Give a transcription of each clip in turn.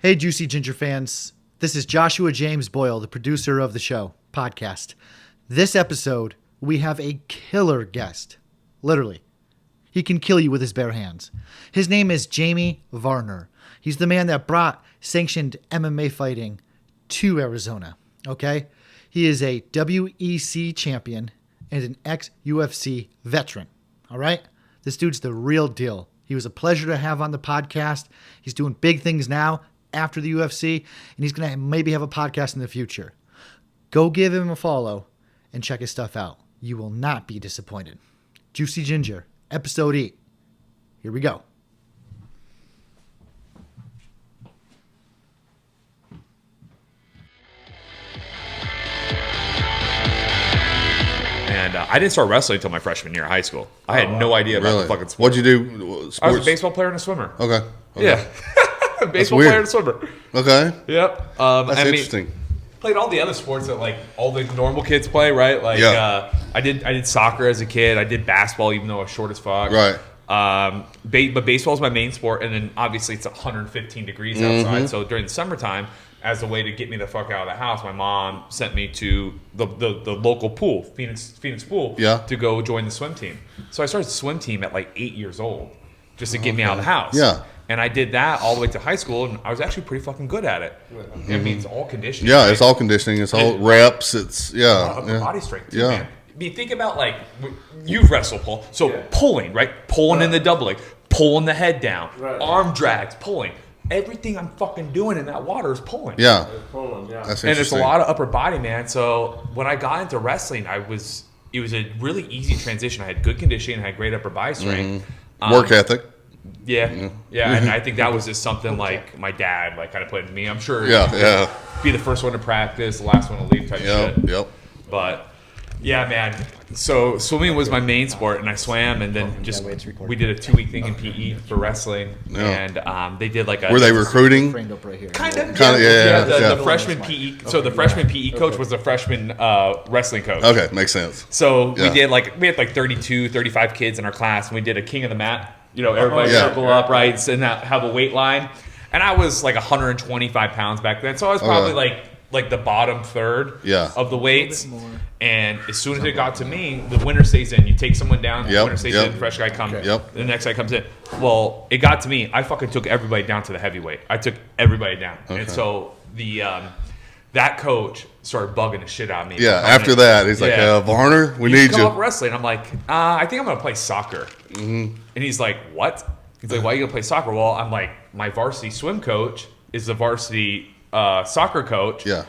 Hey, Juicy Ginger fans. This is Joshua James Boyle, the producer of the show, podcast. This episode, we have a killer guest. Literally. He can kill you with his bare hands. His name is Jamie Varner. He's the man that brought sanctioned MMA fighting to Arizona, okay? He is a WEC champion and an ex-UFC veteran, all right? This dude's the real deal. He was a pleasure to have on the podcast. He's doing big things now after the UFC, and he's going to maybe have a podcast in the future. Go give him a follow and check his stuff out. You will not be disappointed. Juicy Ginger, episode 8. Here we go. And I didn't start wrestling until my freshman year of high school. I had no idea about the fucking sport. What'd you do? Sports? I was a baseball player and a swimmer. Okay. Yeah. Baseball player and a swimmer. Okay. Yep. That's interesting. Played all the other sports that like all the normal kids play, right? Like I did soccer as a kid. I did basketball even though I was short as fuck. Right. But baseball is my main sport, and then obviously it's 115 degrees outside. So during the summertime, as a way to get me the fuck out of the house, my mom sent me to the local pool, Phoenix Pool, to go join the swim team. So I started the swim team at like 8 years old, just to get me out of the house. Yeah. And I did that all the way to high school, and I was actually pretty fucking good at it. I mean, it's all conditioning. Yeah, right? it's all conditioning. It's all reps. It's upper body strength, too, man. I mean, think about like you've wrestled, Paul. So pulling, right? Pulling in the double leg, pulling the head down, arm drags, pulling. Everything I'm fucking doing in that water is pulling. Yeah. That's and it's a lot of upper body, man. So when I got into wrestling, it was a really easy transition. I had good conditioning, I had great upper body strength. Work ethic. Yeah, and I think that was just something like my dad like kind of put in me. I'm sure be the first one to practice, the last one to leave type shit. Yep. But yeah, man. So swimming was my main sport, and I swam, and then we did a 2-week thing in PE for wrestling, and they did like a. Were they recruiting? Kind of. The freshman PE. So the freshman PE coach was the freshman wrestling coach. Okay, makes sense. So we had like 32, 35 kids in our class, and we did a king of the mat. You know, everybody circle up, right, and have a weight line. And I was like 125 pounds back then, so I was probably like the bottom third of the weights. And as soon as it got to me, the winner stays in. You take someone down, the winner stays in, the fresh guy comes in, the next guy comes in. Well, it got to me. I fucking took everybody down to the heavyweight. I took everybody down. Okay. And so that coach started bugging the shit out of me. Yeah, after that, he's like, Varner, we need you. Come up wrestling. I'm like, I think I'm going to play soccer. Mm-hmm. And he's like, what? He's like, why are you going to play soccer? Well, I'm like, my varsity swim coach is the varsity soccer coach. Yeah.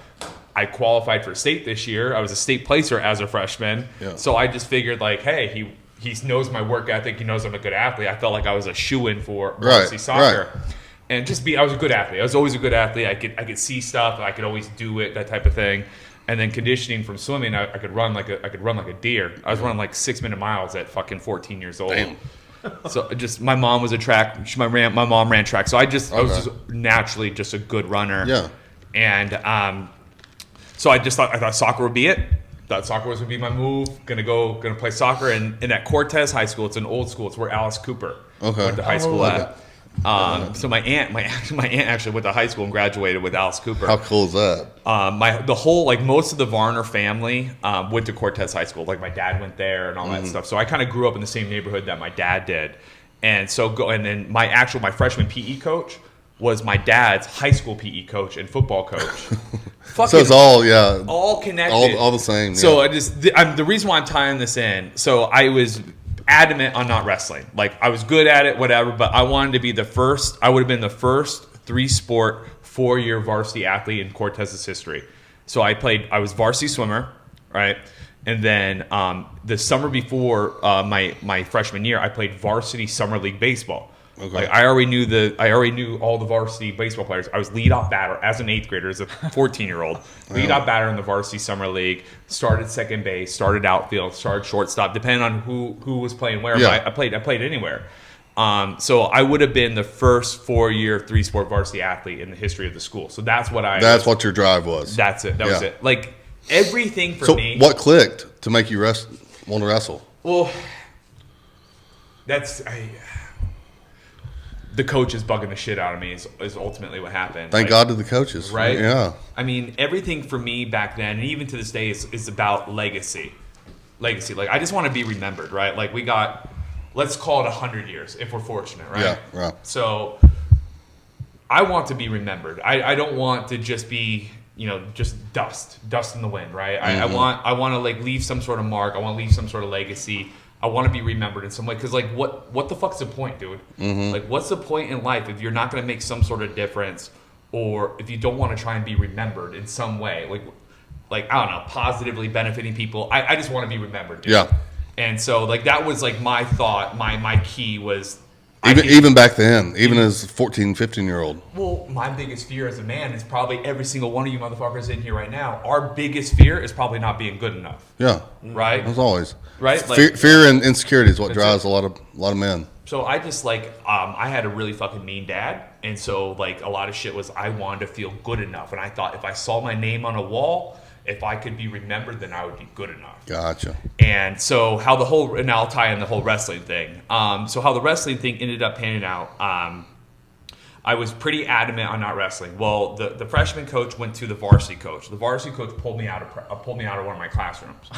I qualified for state this year. I was a state placer as a freshman. Yeah. So I just figured like, hey, he knows my work ethic. He knows I'm a good athlete. I felt like I was a shoo-in for varsity soccer. Right. And I was a good athlete. I was always a good athlete. I could see stuff. I could always do it, that type of thing. And then conditioning from swimming, I could run like a deer. I was running like 6-minute miles at fucking 14 years old. Damn. So my mom was a track. My mom ran track. So I was just naturally just a good runner. Yeah. And so I thought soccer would be it. Thought soccer would be my move. Gonna play soccer. And at Cortez High School, it's an old school. It's where Alice Cooper went to high school at. So my aunt actually went to high school and graduated with Alice Cooper. How cool is that? Most of the Varner family went to Cortez High School. Like my dad went there and all that stuff. So I kind of grew up in the same neighborhood that my dad did. And then my freshman PE coach was my dad's high school PE coach and football coach. So it's all connected, all the same. Yeah. So the reason why I'm tying this in. So I was adamant on not wrestling. Like I was good at it, whatever, but I wanted to be the first. I would have been the first 3-sport 4-year varsity athlete in Cortez's history. So I was varsity swimmer, right? And then the summer before my freshman year, I played varsity summer league baseball. Okay. Like I already knew all the varsity baseball players. I was leadoff batter as an 8th grader, as a 14-year-old. Leadoff batter in the varsity summer league. Started second base, started outfield, started shortstop, depending on who was playing where. Yeah. But I played anywhere. So I would have been the first 4-year 3-sport varsity athlete in the history of the school. So that's what your drive was. That's it. That was it. Like everything for me. So what clicked to make you want to wrestle? Well, the coach is bugging the shit out of me is ultimately what happened. Thank God to the coaches. Right? Yeah. I mean, everything for me back then, and even to this day, is about legacy. Legacy. Like, I just want to be remembered, right? Like, we got, let's call it 100 years if we're fortunate, right? Yeah. So I want to be remembered. I don't want to just be, just dust in the wind, right? I want to like leave some sort of mark. I want to leave some sort of legacy. I want to be remembered in some way, because like what the fuck's the point, dude? Like, what's the point in life if you're not going to make some sort of difference, or if you don't want to try and be remembered in some way, like I don't know, positively benefiting people. I just want to be remembered, dude. Yeah. And so like that was like my thought. My key was. Even back then, even as a 14, 15-year-old. Well, my biggest fear as a man is probably every single one of you motherfuckers in here right now. Our biggest fear is probably not being good enough. Yeah. Right? As always. Right? Like, fear and insecurity is what drives a lot of men. So I just I had a really fucking mean dad. And so like a lot of shit was I wanted to feel good enough. And I thought if I saw my name on a wall, if I could be remembered, then I would be good enough. Gotcha. And so and I'll tie in the whole wrestling thing. So how the wrestling thing ended up panning out, I was pretty adamant on not wrestling. Well, the freshman coach went to the varsity coach. The varsity coach pulled me out of one of my classrooms.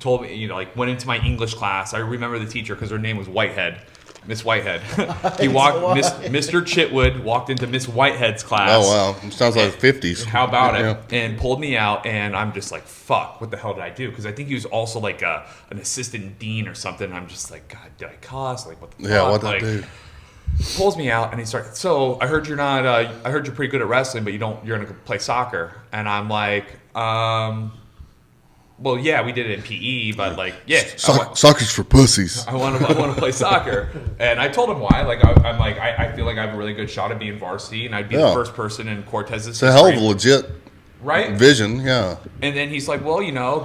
Told me, went into my English class. I remember the teacher because her name was Whitehead. Miss Whitehead. Mr. Chitwood walked into Miss Whitehead's class. Oh, wow. Sounds like the 50s. How about it? And pulled me out, and I'm just like, fuck, what the hell did I do? Because I think he was also like an assistant dean or something. I'm just like, God, did I cuss? Like, what the fuck? Yeah, what did I do? Pulls me out, and he starts, so I heard I heard you're pretty good at wrestling, but you're going to play soccer. And I'm like, well, yeah, we did it in PE, but like, yeah, soccer's for pussies. I want to play soccer, and I told him why. Like, I'm like, I feel like I have a really good shot at being varsity, and I'd be the first person in Cortez's. It's a hell of a legit vision, yeah. And then he's like, well,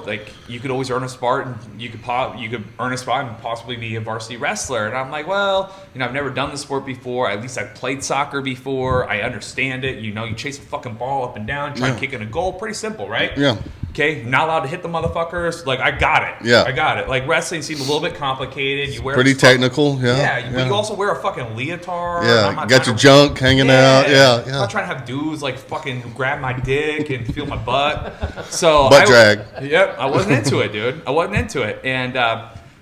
like you could always earn a spot, and you could earn a spot and possibly be a varsity wrestler. And I'm like, well, I've never done the sport before. At least I've played soccer before. I understand it. You chase a fucking ball up and down, try to kick in a goal. Pretty simple, right? Yeah. Okay, not allowed to hit the motherfuckers. Like, I got it. Yeah. I got it. Like, wrestling seemed a little bit complicated. You wear pretty technical, but you also wear a fucking leotard. Yeah, got your junk hanging out. Yeah. I'm not trying to have dudes, like, fucking grab my dick and feel my butt. So butt drag. Yep, I wasn't into it, dude. I wasn't into it. And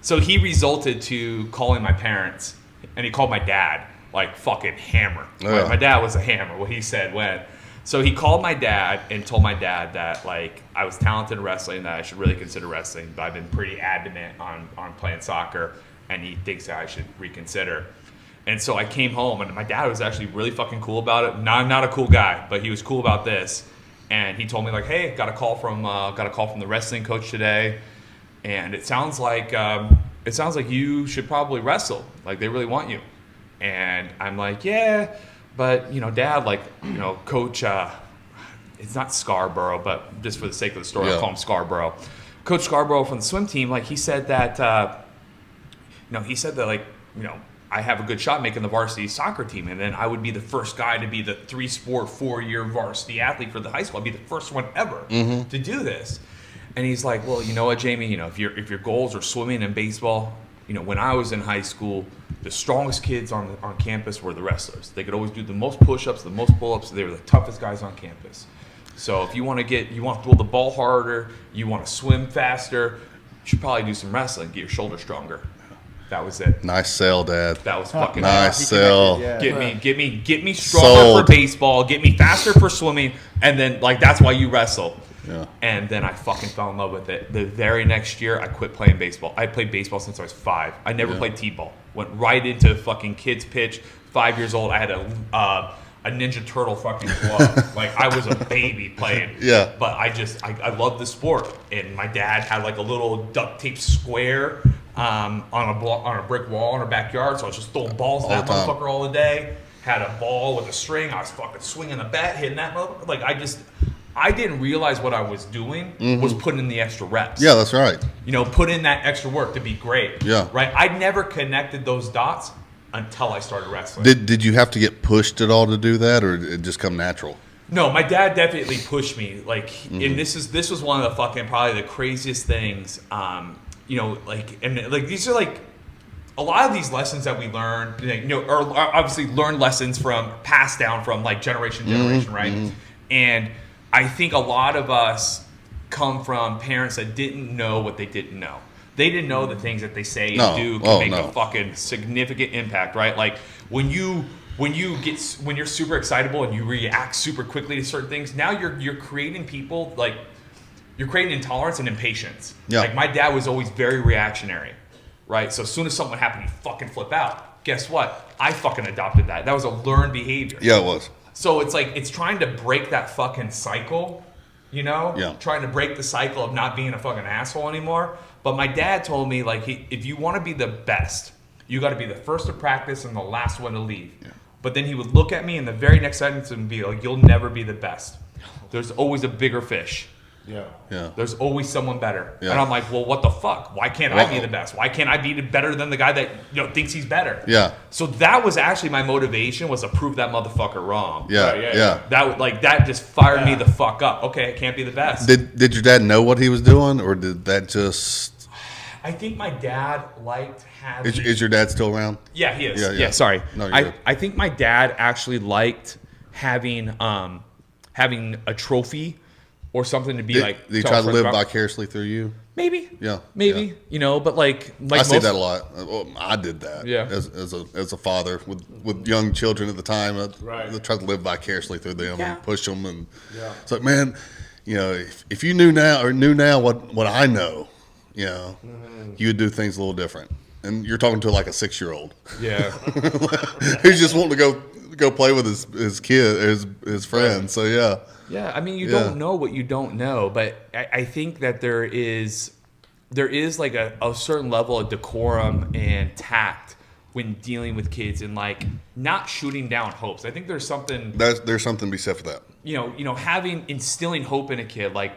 so he resulted to calling my parents, and he called my dad, like, fucking hammer. Yeah. My dad was a hammer, what he said when... So he called my dad and told my dad that, like, I was talented in wrestling, that I should really consider wrestling, but I've been pretty adamant on playing soccer, and he thinks that I should reconsider. And so I came home, and my dad was actually really fucking cool about it. I'm not a cool guy, but he was cool about this. And he told me, like, hey, got a call from the wrestling coach today, and it sounds like you should probably wrestle. Like, they really want you. And I'm like, yeah. But, Dad, like, Coach, it's not Scarborough, but just for the sake of the story, I'll call him Scarborough. Coach Scarborough from the swim team, like, he said that, I have a good shot making the varsity soccer team, and then I would be the first guy to be the 3-sport, 4-year varsity athlete for the high school. I'd be the first one ever to do this. And he's like, well, you know what, Jamie, if your goals are swimming and baseball, when I was in high school, the strongest kids on campus were the wrestlers. They could always do the most push-ups, the most pull-ups. They were the toughest guys on campus. So if you want to throw the ball harder, you want to swim faster, you should probably do some wrestling, get your shoulders stronger. That was it. Nice sell, Dad. That was fucking nice sell. Get me stronger for baseball, get me faster for swimming, and then like that's why you wrestle. Yeah. And then I fucking fell in love with it. The very next year, I quit playing baseball. I played baseball since I was 5. I never played t-ball. Went right into fucking kids pitch. 5 years old, I had a Ninja Turtle fucking glove. Like, I was a baby playing. Yeah. But I loved the sport. And my dad had like a little duct tape square on a brick wall in our backyard. So I was just throwing balls at that motherfucker all the day. Had a ball with a string. I was fucking swinging the bat, hitting that motherfucker. Like, I didn't realize what I was doing was putting in the extra reps. Yeah, that's right. Put in that extra work to be great. Yeah. Right? I never connected those dots until I started wrestling. Did you have to get pushed at all to do that, or did it just come natural? No, my dad definitely pushed me. Like, and this was one of the fucking probably the craziest things. These are like a lot of these lessons that we learn, are obviously learned lessons from passed down from like generation to generation, right? And I think a lot of us come from parents that didn't know what they didn't know. They didn't know the things that they say and do can make a fucking significant impact, right? Like when you're super excitable and you react super quickly to certain things, now you're creating people like you're creating intolerance and impatience. Yeah. Like my dad was always very reactionary, right? So as soon as something would happen, he'd fucking flip out. Guess what? I fucking adopted that. That was a learned behavior. Yeah, it was. So it's like it's trying to break that fucking cycle, Yeah. Trying to break the cycle of not being a fucking asshole anymore. But my dad told me, like, if you want to be the best, you got to be the first to practice and the last one to leave. Yeah. But then he would look at me in the very next sentence and be like, you'll never be the best. There's always a bigger fish. Yeah. There's always someone better. Yeah. And I'm like, well, what the fuck? Why can't I be the best? Why can't I be better than the guy that thinks he's better? Yeah. So that was actually my motivation, was to prove that motherfucker wrong. Yeah. That just fired me the fuck up. Okay, I can't be the best. Did your dad know what he was doing, or did that just? I think my dad liked having. Is your dad still around? Yeah, he is. Yeah. Sorry. No, you're good. I think my dad actually liked having a trophy or something to be Did like. he try to live vicariously through you? Maybe. Yeah. Maybe. But like I see that a lot. Well, I did that. Yeah. As a father with young children at the time, I tried to live vicariously through them and push them, and it's like, man, if you knew now what I know, you would do things a little different. And you're talking to like a 6-year-old. Yeah. Who's just wanting to go play with his kid, his friends. So yeah. Yeah, I mean, you don't know what you don't know, but I think that there is like a certain level of decorum and tact when dealing with kids and like not shooting down hopes. I think there's something something to be said for that. Instilling hope in a kid, like,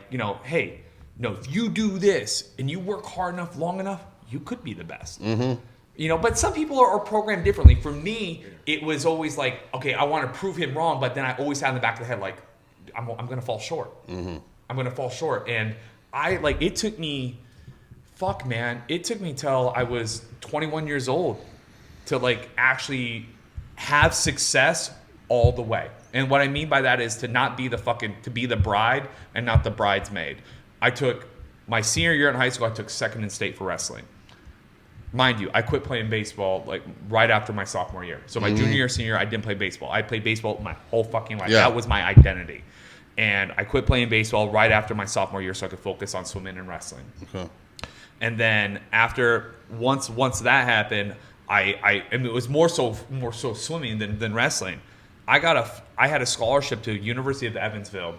hey, if you do this and you work hard enough, long enough, you could be the best. Mm-hmm. But some people are programmed differently. For me, it was always like, okay, I want to prove him wrong, but then I always had in the back of the head like, I'm going to fall short. Mm-hmm. I'm going to fall short. And it took me till I was 21 years old to like actually have success all the way. And what I mean by that is to not be to be the bride and not the bridesmaid. I took my senior year in high school, I took second in state for wrestling. Mind you, I quit playing baseball like right after my sophomore year. So my junior year, senior year, I didn't play baseball. I played baseball my whole fucking life. Yeah. That was my identity. And I quit playing baseball right after my sophomore year so I could focus on swimming and wrestling. Okay. And then once that happened, I it was more so swimming than wrestling. I had a scholarship to University of Evansville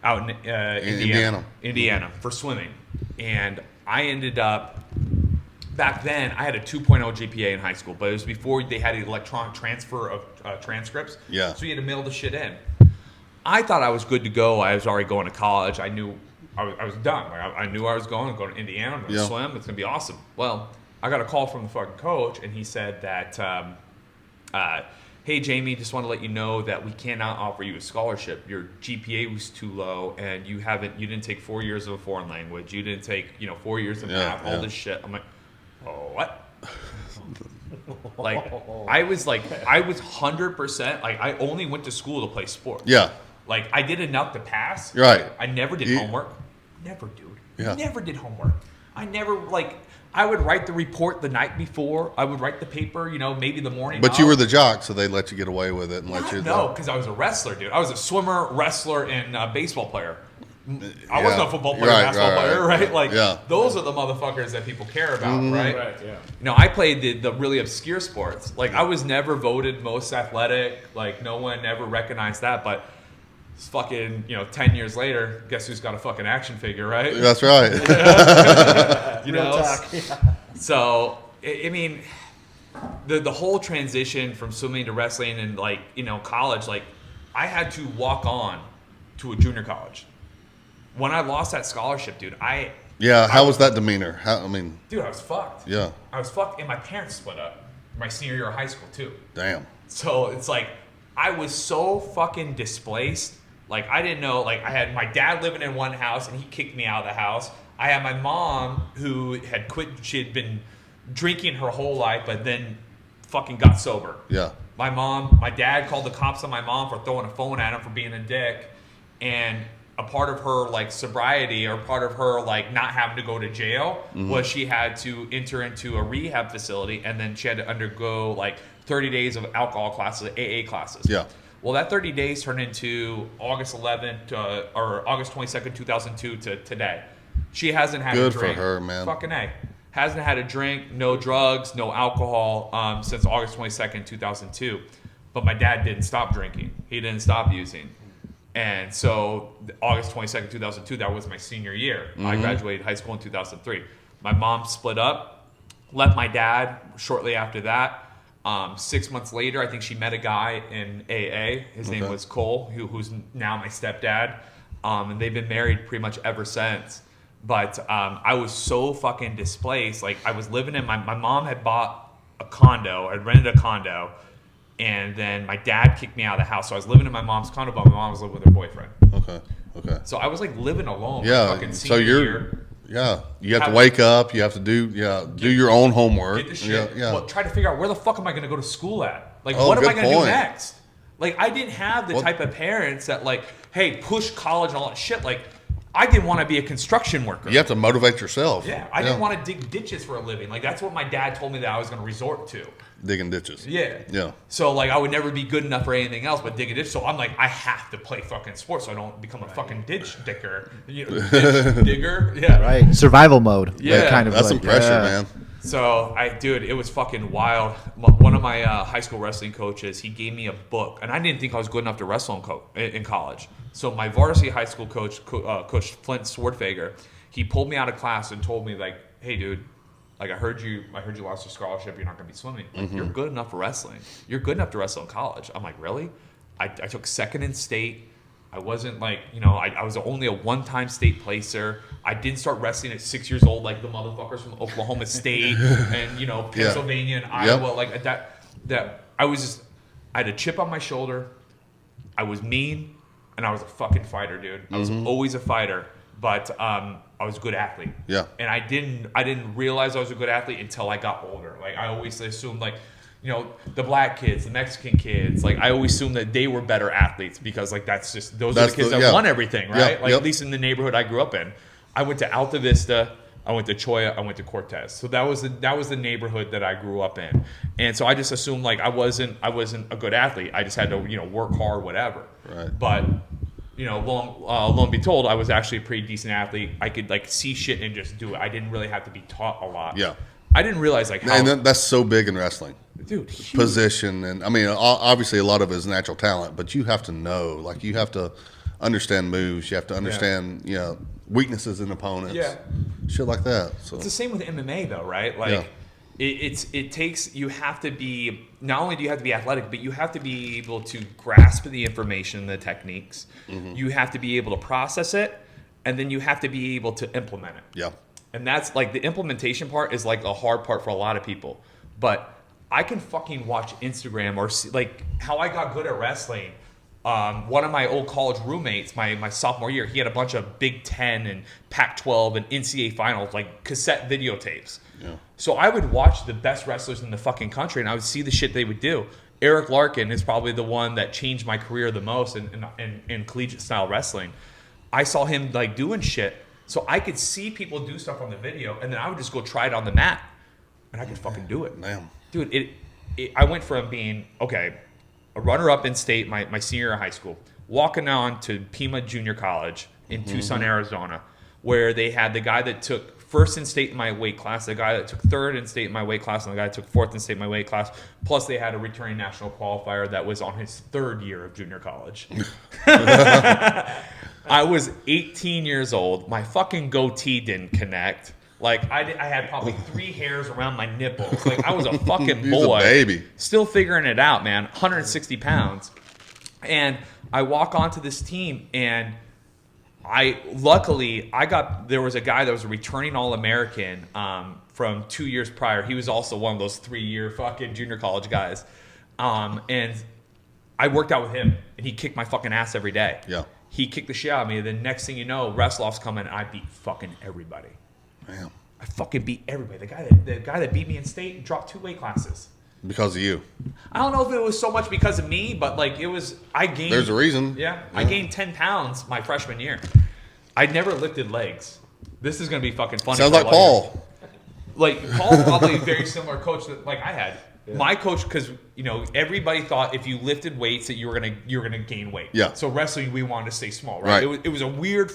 out in Indiana for swimming, and I ended up. Back then, I had a 2.0 GPA in high school, but it was before they had an electronic transfer of transcripts. Yeah. So you had to mail the shit in. I thought I was good to go. I was already going to college. I knew I was done. Like, I knew I was going to Indiana. I'm going to swim. It's going to be awesome. Well, I got a call from the fucking coach, and he said that, hey, Jamie, just want to let you know that we cannot offer you a scholarship. Your GPA was too low, and you didn't take 4 years of a foreign language. You didn't take 4 years of math. All this shit. I'm like, oh, what? I was 100%. Like, I only went to school to play sports. Yeah. Like, I did enough to pass. Right. I never did homework. Never, dude. Yeah. Never did homework. I never, I would write the report the night before. I would write the paper, maybe the morning. But you were the jock, so they let you get away with it and let you. No, because I was a wrestler, dude. I was a swimmer, wrestler, and baseball player. I wasn't a football player, basketball player, right? Those are the motherfuckers that people care about, right? Right, yeah. I played the really obscure sports. Like, I was never voted most athletic. Like, no one ever recognized that. But it's fucking, 10 years later, guess who's got a fucking action figure, right? That's right. So, I mean, the whole transition from swimming to wrestling and, college, I had to walk on to a junior college. When I lost that scholarship, dude, how was that demeanor? Dude, I was fucked. Yeah. I was fucked, and my parents split up my senior year of high school, too. Damn. So it's like, I was so fucking displaced. Like, I didn't know, I had my dad living in one house, and he kicked me out of the house. I had my mom who had quit. She had been drinking her whole life, but then fucking got sober. Yeah. My dad called the cops on my mom for throwing a phone at him for being a dick, and a part of her like sobriety or part of her like not having to go to jail was she had to enter into a rehab facility, and then she had to undergo like 30 days of alcohol classes, AA classes. Yeah. Well, that 30 days turned into August 11th or August 22nd, 2002 to today. She hasn't had a drink. Good for her, man. Fucking A. Hasn't had a drink, no drugs, no alcohol since August 22nd, 2002. But my dad didn't stop drinking. He didn't stop using. And so August 22nd, 2002, that was my senior year. I graduated high school in 2003. My mom split up, left my dad shortly after that. 6 months later, I think she met a guy in AA. His name was Cole, who's now my stepdad. And they've been married pretty much ever since. But I was so fucking displaced. Like, I was living in my mom had bought a condo. I'd rented a condo. And then my dad kicked me out of the house. So I was living in my mom's condo, but my mom was living with her boyfriend. Okay. So I was like living alone. Yeah. Fucking So year. Yeah. You have to wake up. You have to do your own homework. Get the shit. Yeah. Well, try to figure out where the fuck am I going to go to school at? Like, Oh, what am I good going to do point. next? Like, I didn't have the type of parents that like, hey, push college and all that shit. Like, I didn't want to be a construction worker. You have to motivate yourself. Yeah, I didn't want to dig ditches for a living. Like, that's what my dad told me that I was going to resort to. Digging ditches. Yeah. So, like, I would never be good enough for anything else but dig a ditch. So I'm like, I have to play fucking sports so I don't become a fucking ditch digger. You know, ditch digger? Yeah. Right. Survival mode. Yeah. That kind of That's like, some pressure, yeah. man. So, dude, it was fucking wild. One of my high school wrestling coaches, he gave me a book, and I didn't think I was good enough to wrestle in college. So my varsity high school coach, Coach Flint Swordfager, he pulled me out of class and told me, like, hey, dude, like, I heard you lost your scholarship. You're not going to be swimming. Like, you're good enough for wrestling. You're good enough to wrestle in college. I'm like, really? I took second in state. I wasn't like, I was only a one-time state placer. I didn't start wrestling at 6 years old like the motherfuckers from Oklahoma State and, Pennsylvania and Iowa. Yep. Like that I had a chip on my shoulder. I was mean and I was a fucking fighter, dude. I was always a fighter, but I was a good athlete. Yeah. And I didn't realize I was a good athlete until I got older. Like, I always assumed, like, the black kids, the Mexican kids, like, I always assumed that they were better athletes because, like, those are the kids that won everything, right? Yeah, like, at least in the neighborhood I grew up in. I went to Alta Vista, I went to Choya, I went to Cortez. So that was the neighborhood that I grew up in. And so I just assumed, like, I wasn't a good athlete. I just had to, work hard, whatever. Right. But lo and be told, I was actually a pretty decent athlete. I could, like, see shit and just do it. I didn't really have to be taught a lot. Yeah. I didn't realize, like, how... And that's so big in wrestling. Dude, huge. Position. And, I mean, obviously a lot of it is natural talent, but you have to know. Like, you have to understand moves. You have to understand, weaknesses in opponents. Yeah. Shit like that. So It's the same with MMA, though, right? Like, it takes... You have to be... Not only do you have to be athletic, but you have to be able to grasp the information, the techniques. You have to be able to process it, and then you have to be able to implement it. Yeah. And that's, like, the implementation part is, like, a hard part for a lot of people. But I can fucking watch Instagram or see, like, how I got good at wrestling. One of my old college roommates, my sophomore year, he had a bunch of Big Ten and Pac-12 and NCAA finals, like, cassette videotapes. Yeah. So I would watch the best wrestlers in the fucking country, and I would see the shit they would do. Eric Larkin is probably the one that changed my career the most in collegiate style wrestling. I saw him, like, doing shit. So I could see people do stuff on the video, and then I would just go try it on the mat, and I could fucking do it. Damn. Dude, I went from being, a runner-up in state my senior year of high school, walking on to Pima Junior College in Tucson, Arizona, where they had the guy that took first in state in my weight class, the guy that took third in state in my weight class, and the guy that took fourth in state in my weight class. Plus, they had a returning national qualifier that was on his third year of junior college. I was 18 years old. My fucking goatee didn't connect. Like, I had probably 3 hairs around my nipples. Like, I was a fucking boy. He was a baby. Still figuring it out, man. 160 pounds. And I walk onto this team, and there was a guy that was a returning All-American from 2 years prior. He was also one of those 3-year fucking junior college guys. And I worked out with him, and he kicked my fucking ass every day. Yeah. He kicked the shit out of me. And then next thing you know, Wrestloff's coming, and I beat fucking everybody. Damn. I fucking beat everybody. The guy that beat me in state dropped 2 weight classes. Because of you. I don't know if it was so much because of me, but I gained. There's a reason. Yeah, I gained 10 pounds my freshman year. I never lifted legs. This is gonna be fucking funny. Sounds like Paul. Paul's probably a very similar coach that I had. Yeah. My coach, because everybody thought if you lifted weights that you were gonna gain weight. Yeah. So wrestling, we wanted to stay small, right? It was a weird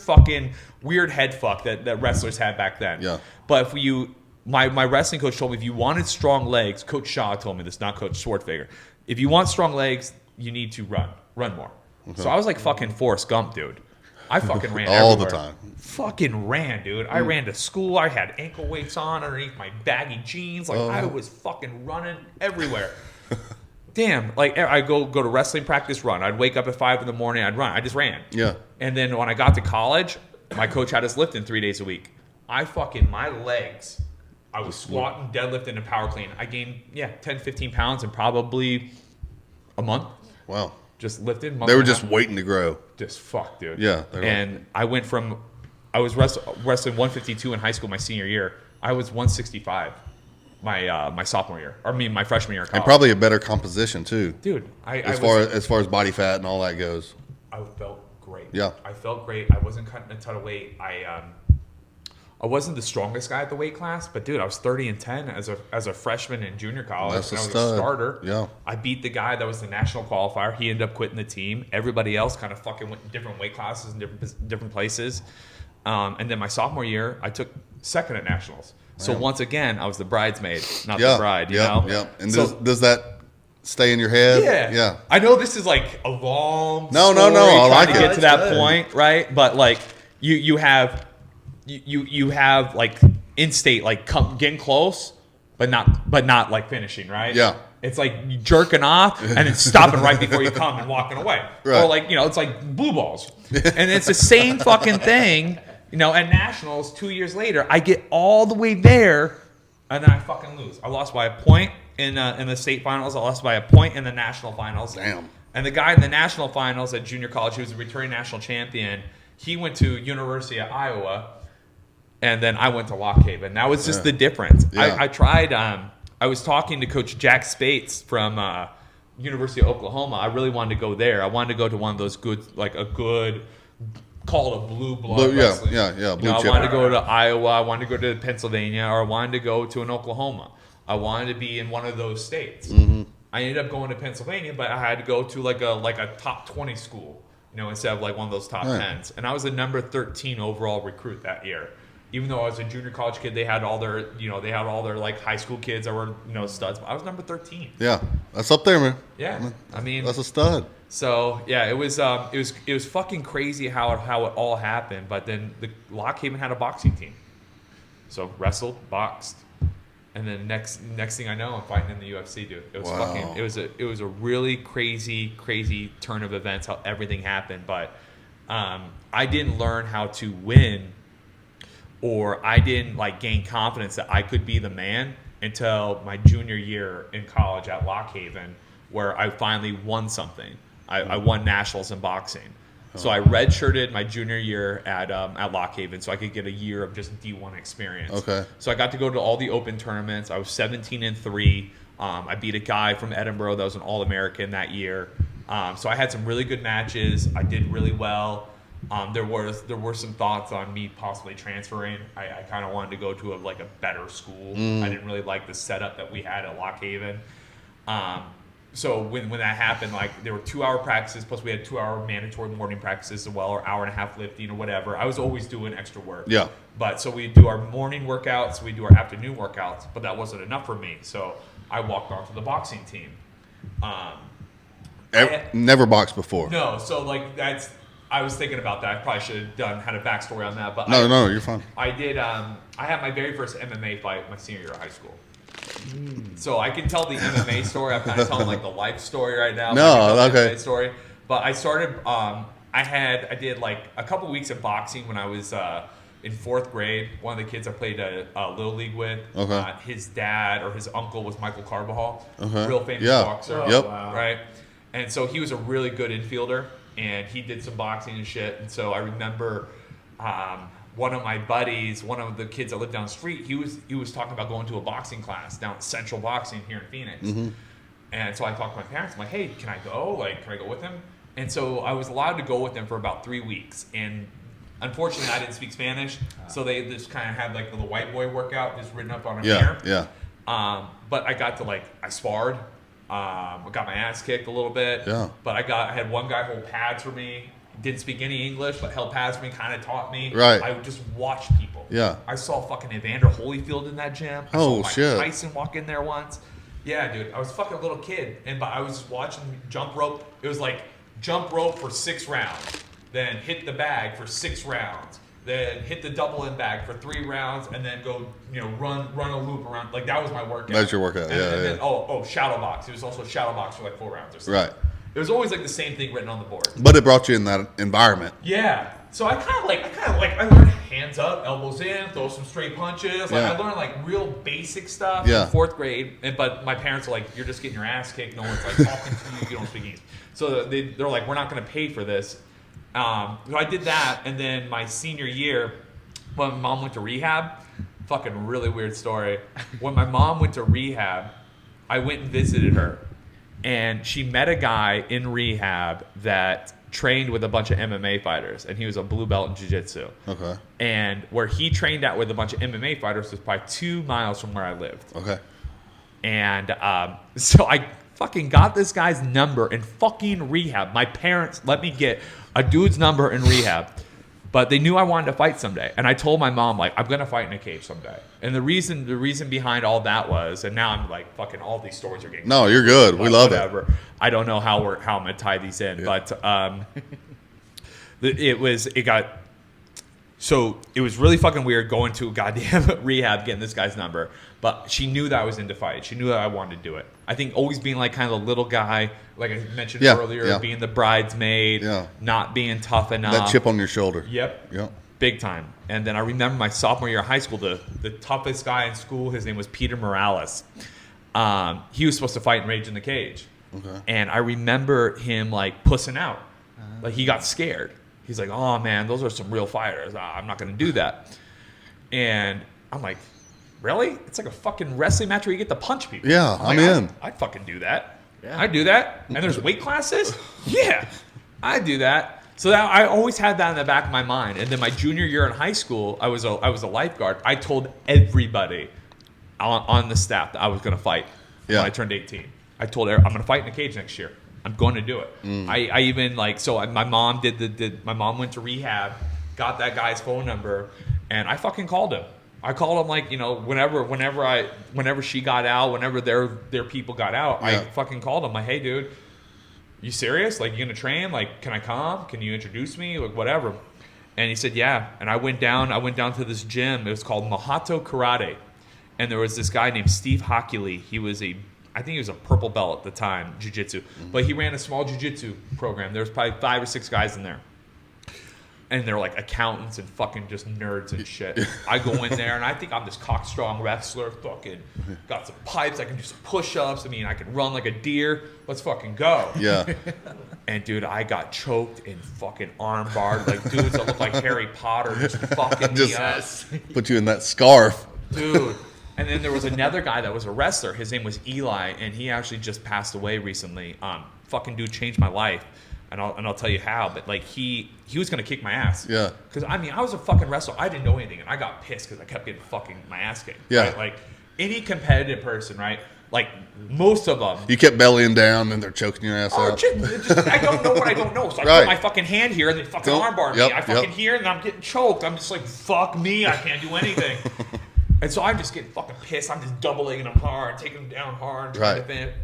head fuck that wrestlers had back then. Yeah. But if my wrestling coach told me if you wanted strong legs, Coach Shaw told me this, not Coach Swartfager. If you want strong legs, you need to run more. Okay. So I was like fucking Forrest Gump, dude. I fucking ran all everywhere. the time. Fucking ran, dude. I ran to school. I had ankle weights on underneath my baggy jeans. I was fucking running everywhere. Damn. I go to wrestling practice, run. I'd wake up at 5 in the morning. I'd run. I just ran. Yeah. And then when I got to college, my coach had us lifting 3 days a week. My legs, I was squatting, deadlifting, and power clean. I gained, 10, 15 pounds in probably a month. Wow. Just lifted. They were just waiting to grow. Just fuck, dude. Yeah. And I went from, I was wrestling 152 in high school my senior year. I was 165 my sophomore year. My freshman year of college. And probably a better composition too. Dude, as far as body fat and all that goes. I felt great. Yeah. I felt great. I wasn't cutting a ton of weight. I wasn't the strongest guy at the weight class, but dude, I was 30-10 as a freshman in junior college. That's and I was stud. a starter. Yeah. I beat the guy that was the national qualifier. He ended up quitting the team. Everybody else kind of fucking went in different weight classes and different places. And then my sophomore year, I took second at nationals. So once again, I was the bridesmaid, not the bride. You know? Yeah. And does that stay in your head? Yeah. Yeah. I know this is like a long No. story I trying like to it. get to that point, right? But you have in state getting close, but not like finishing, right? Yeah. It's like you jerking off and then stopping right before you come and walking away. Right. Or it's like blue balls. And it's the same fucking thing, at nationals 2 years later, I get all the way there and then I fucking lose. I lost by a point in the state finals. I lost by a point in the national finals. Damn. And the guy in the national finals at junior college, he was a returning national champion. He went to University of Iowa, and then I went to Lock Haven. That was just the difference. Yeah. I tried. I was talking to Coach Jack Spates from University of Oklahoma. I really wanted to go there. I wanted to go to one of those call it a blue blood wrestling. Yeah. Blue I chip. wanted to go to Iowa. I wanted to go to Pennsylvania, or I wanted to go to an Oklahoma. I wanted to be in one of those states. Mm-hmm. I ended up going to Pennsylvania, but I had to go to like a top 20 school, instead of one of those top 10s. And I was the number 13 overall recruit that year. Even though I was a junior college kid, they had all their high school kids that were studs. But I was number 13. Yeah, that's up there, man. Yeah, I mean that's a stud. So yeah, it was fucking crazy how it all happened. But then the Lock Haven had a boxing team, so wrestled, boxed, and then next thing I know, I'm fighting in the UFC, dude. It was it was a really crazy turn of events how everything happened. But I didn't learn how to win, or I didn't gain confidence that I could be the man until my junior year in college at Lock Haven, where I finally won something. I won nationals in boxing. So I redshirted my junior year at Lock Haven so I could get a year of just D1 experience. Okay. So I got to go to all the open tournaments. I was 17-3. I beat a guy from Edinburgh that was an All-American that year. So I had some really good matches. I did really well. There were some thoughts on me possibly transferring. I kind of wanted to go to a better school. I didn't really like the setup that we had at Lock Haven. So when that happened, there were 2-hour practices, plus we had 2-hour mandatory morning practices as well, or hour and a half lifting or whatever. I was always doing extra work. Yeah. But so we do our morning workouts, we do our afternoon workouts, but that wasn't enough for me. So I walked onto the boxing team. Never boxed before. No, so that's. I was thinking about that. I probably should have had a backstory on that, but No, you're fine. I did. I had my very first MMA fight my senior year of high school. So I can tell the MMA story. I'm kind of telling the life story right now. No, okay. MMA story. But I started. I did a couple weeks of boxing when I was in 4th grade. One of the kids I played a little league with. Okay. His dad or his uncle was Michael Carbajal, Okay. real famous Yeah. boxer. Yep. Wow. Right. And so he was a really good infielder, and he did some boxing and shit. And so I remember one of my buddies, one of the kids that lived down the street, he was talking about going to a boxing class down at Central Boxing here in Phoenix. Mm-hmm. And so I talked to my parents. I'm like, hey, can I go? Like, can I go with him? And so I was allowed to go with them for about 3 weeks. And unfortunately, I didn't speak Spanish, so they just kind of had like the little white boy workout just written up on a mirror. Yeah. But I got to I sparred. I got my ass kicked a little bit. Yeah. But I had one guy hold pads for me. Didn't speak any English, but held pads for me, kind of taught me. Right. I would just watch people. Yeah. I saw fucking Evander Holyfield in that gym. I saw Mike Tyson walk in there once. Yeah, dude. I was a fucking little kid, but I was watching jump rope. It was like jump rope for 6 rounds, then hit the bag for 6 rounds, then hit the double end bag for 3 rounds, and then go, run a loop around. Like, that was my workout. That's your workout. And then, shadow box. It was also shadow box for like 4 rounds or something. Right. It was always like the same thing written on the board. But it brought you in that environment. Yeah. So I learned hands up, elbows in, throw some straight punches. I learned like real basic stuff in 4th grade. But my parents are like, you're just getting your ass kicked. No one's like talking to you. You don't speak English. So they're like, we're not going to pay for this. So I did that. And then my senior year, when my mom went to rehab, fucking really weird story. When my mom went to rehab, I went and visited her. And she met a guy in rehab that trained with a bunch of MMA fighters, and he was a blue belt in jiu-jitsu. Okay. And where he trained at with a bunch of MMA fighters was probably 2 miles from where I lived. Okay. And so I fucking got this guy's number in fucking rehab. My parents let me get a dude's number in rehab. But they knew I wanted to fight someday. And I told my mom, I'm going to fight in a cage someday. And the reason behind all that was, and now I'm like, fucking all these stories are getting... No, you're good. We love it. I don't know how I'm going to tie these in. Yeah. But it was really fucking weird going to a goddamn rehab, getting this guy's number. But she knew that I was into fight. She knew that I wanted to do it. I think always being like kind of the little guy, like I mentioned earlier, being the bridesmaid, not being tough enough. That chip on your shoulder. Yep. Big time. And then I remember my sophomore year of high school, the toughest guy in school, his name was Peter Morales. He was supposed to fight in Rage in the Cage. Okay. And I remember him pussing out. Like he got scared. He's like, oh man, those are some real fighters. I'm not going to do that. And I'm like, really? It's like a fucking wrestling match where you get to punch people. Yeah, I'm in. I'd fucking do that. Yeah. I'd do that. And there's weight classes? Yeah, I'd do that. So I always had that in the back of my mind. And then my junior year in high school, I was a lifeguard. I told everybody on the staff that I was going to fight when I turned 18. I told everyone, I'm going to fight in a cage next year. I'm going to do it. I even my mom my mom went to rehab, got that guy's phone number, and I fucking called him. I called him whenever she got out, whenever their people got out, I fucking called him like, hey dude, you serious? Like, you gonna train? Like, can I come? Can you introduce me? Like, whatever. And he said, yeah. And I went down to this gym. It was called Mahato Karate. And there was this guy named Steve Hockley. I think he was a purple belt at the time, jiu-jitsu. But he ran a small jiu-jitsu program. There was probably 5 or 6 guys in there. And they're like accountants and fucking just nerds and shit. I go in there and I think I'm this cock-strong wrestler. Fucking got some pipes. I can do some push-ups. I mean, I can run like a deer. Let's fucking go. Yeah. And dude, I got choked and fucking arm barred. Like dudes that look like Harry Potter just fucking me up. Put you in that scarf. Dude. And then there was another guy that was a wrestler. His name was Eli, and he actually just passed away recently. Fucking dude changed my life. And I'll tell you how, but he was gonna kick my ass. Yeah. Because I was a fucking wrestler. I didn't know anything, and I got pissed because I kept getting fucking my ass kicked. Yeah. Right? Like any competitive person, right? Like most of them. You kept bellying down, and they're choking your ass out. Just, I don't know what I don't know. So I put my fucking hand here, and they fucking armbar me. I fucking hear, and I'm getting choked. I'm just like, fuck me. I can't do anything. And so I'm just getting fucking pissed. I'm just double-legging them hard, taking them down hard, trying to finish.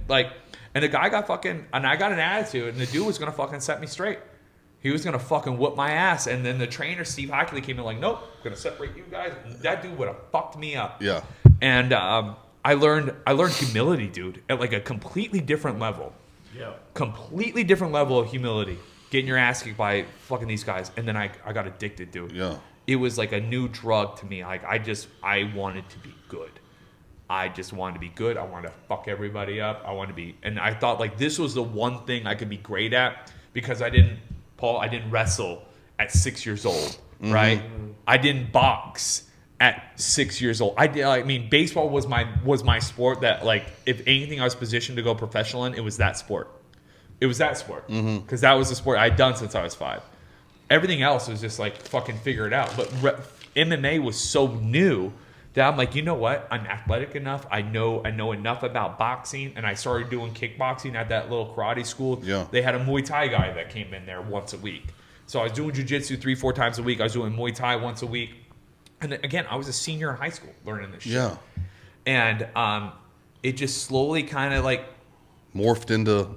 And the guy got fucking, and I got an attitude, and the dude was going to fucking set me straight. He was going to fucking whoop my ass. And then the trainer, Steve Hockley, came in like, nope, I'm going to separate you guys. And that dude would have fucked me up. Yeah. And I learned humility, dude, at like a completely different level. Yeah. Completely different level of humility. Getting your ass kicked by fucking these guys. And then I got addicted, dude. Yeah. It was like a new drug to me. Like I wanted to be good. I just wanted to be good. I wanted to fuck everybody up. And I thought like this was the one thing I could be great at because I didn't wrestle at 6 years old. right? I didn't box at 6 years old. I mean, baseball was my sport that, like, if anything I was positioned to go professional in, it was that sport. It was that sport. Because that was the sport I'd done since I was 5. Everything else was just like fucking figure it out. But MMA was so new that I'm like, you know what? I'm athletic enough. I know enough about boxing, and I started doing kickboxing at that little karate school. Yeah. They had a Muay Thai guy that came in there once a week. So I was doing jiu-jitsu 3-4 times a week. I was doing Muay Thai once a week. And again, I was a senior in high school learning this shit. Yeah. And it just slowly kind of like morphed into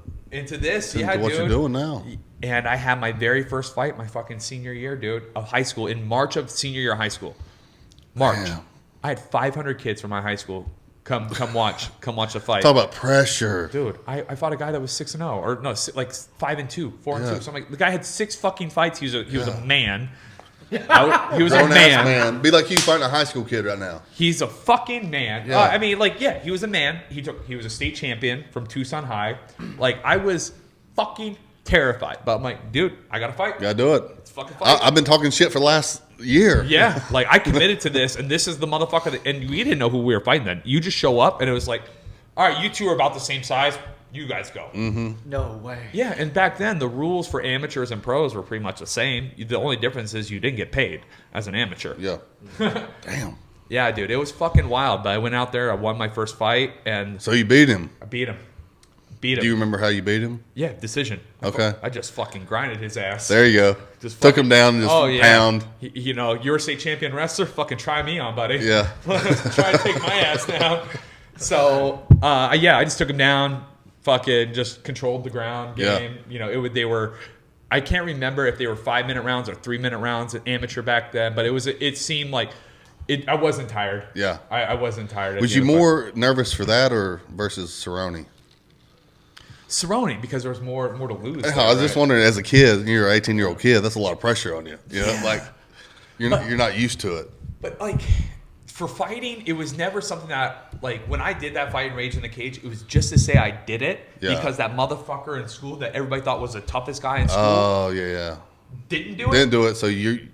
this. into what dude. you're doing now. And I had my very first fight my fucking senior year, dude, of high school, in March of senior year of high school. March. Damn. I had 500 kids from my high school come watch the fight. Talk about pressure. Dude, I fought a guy that was 6-0, or no, like 5-2, 4-2. So I'm like, the guy had 6 fucking fights. He was a man. He was a Grown-ass man. Be like you fighting a high school kid right now. He's a fucking man. Yeah. I mean, like, yeah, he was a man. He was a state champion from Tucson High. Like, I was fucking terrified. But I'm like, dude, I gotta fight. Gotta do it. Let's fucking fight. I've been talking shit for the last year. Yeah, like, I committed to this, and this is the motherfucker. And we didn't know who we were fighting then. You just show up, and it was like, all right, you two are about the same size. You guys go. No way. Yeah, and back then, the rules for amateurs and pros were pretty much the same. The only difference is you didn't get paid as an amateur. Yeah. Damn. Yeah, dude, it was fucking wild. But I went out there, I won my first fight, and So you beat him. I beat him. Do you remember how you beat him? Yeah, decision. Okay. I just fucking grinded his ass. There you go. Just Took fucking- him down and just pound. You know, you're a state champion wrestler. Fucking try me on, buddy. Yeah. Try to take my ass down. So, I just took him down. Fucking just controlled the ground game. Yeah. You know, they were. I can't remember if they were 5-minute rounds or 3-minute rounds at amateur back then, but it seemed like I wasn't tired. Yeah. I wasn't tired. Was you more nervous for that or versus Cerrone? Cerrone, because there was more to lose. I was just wondering, as a kid, you're an 18-year-old kid, that's a lot of pressure on you. You know, like you're not used to it. But like for fighting, it was never something that, like, when I did that fight in Rage in the Cage, it was just to say I did it because that motherfucker in school that everybody thought was the toughest guy in school Oh yeah. didn't do it. Didn't do it, so you've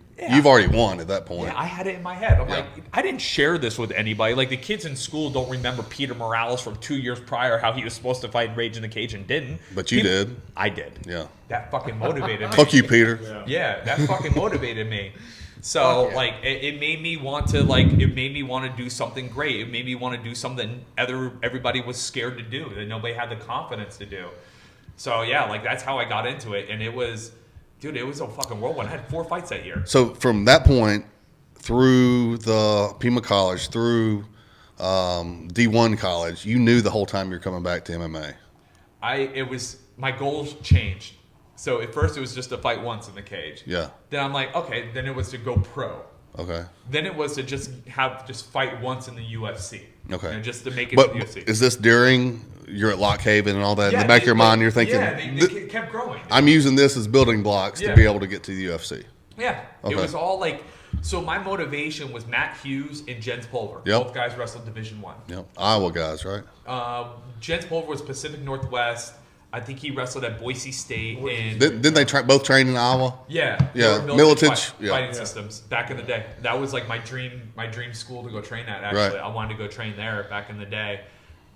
already won at that point. Yeah, I had it in my head. I'm like, I didn't share this with anybody. Like, the kids in school don't remember Peter Morales from 2 years prior, how he was supposed to fight Rage in the Cage and didn't. But you did. I did. Yeah. That fucking motivated me. Fuck you, Peter. Yeah, that fucking motivated me. So like it made me want to do something great. It made me want to do something everybody was scared to do, that nobody had the confidence to do. So yeah, like that's how I got into it, and it was a fucking whirlwind. I had 4 fights that year. So from that point through the Pima College, through D1 college, you knew the whole time you're coming back to MMA. My goals changed. So at first it was just to fight once in the cage. Yeah. Then I'm like, okay. Then it was to go pro. Okay. Then it was to just fight once in the UFC. Okay. And just to make it But to the UFC. is this during you're at Lock Haven and all that? In the back of your mind, you're thinking, they kept growing. I'm using this as building blocks to be able to get to the UFC. Yeah. Okay. It was all like, so my motivation was Matt Hughes and Jens Pulver. Yep. Both guys wrestled Division 1. Yep. Iowa guys, right? Jens Pulver was Pacific Northwest. I think he wrestled at Boise State. And Didn't they both train in Iowa? Yeah. Yeah. They were Militich. fighting systems back in the day. That was like my dream school to go train at, actually. Right. I wanted to go train there back in the day.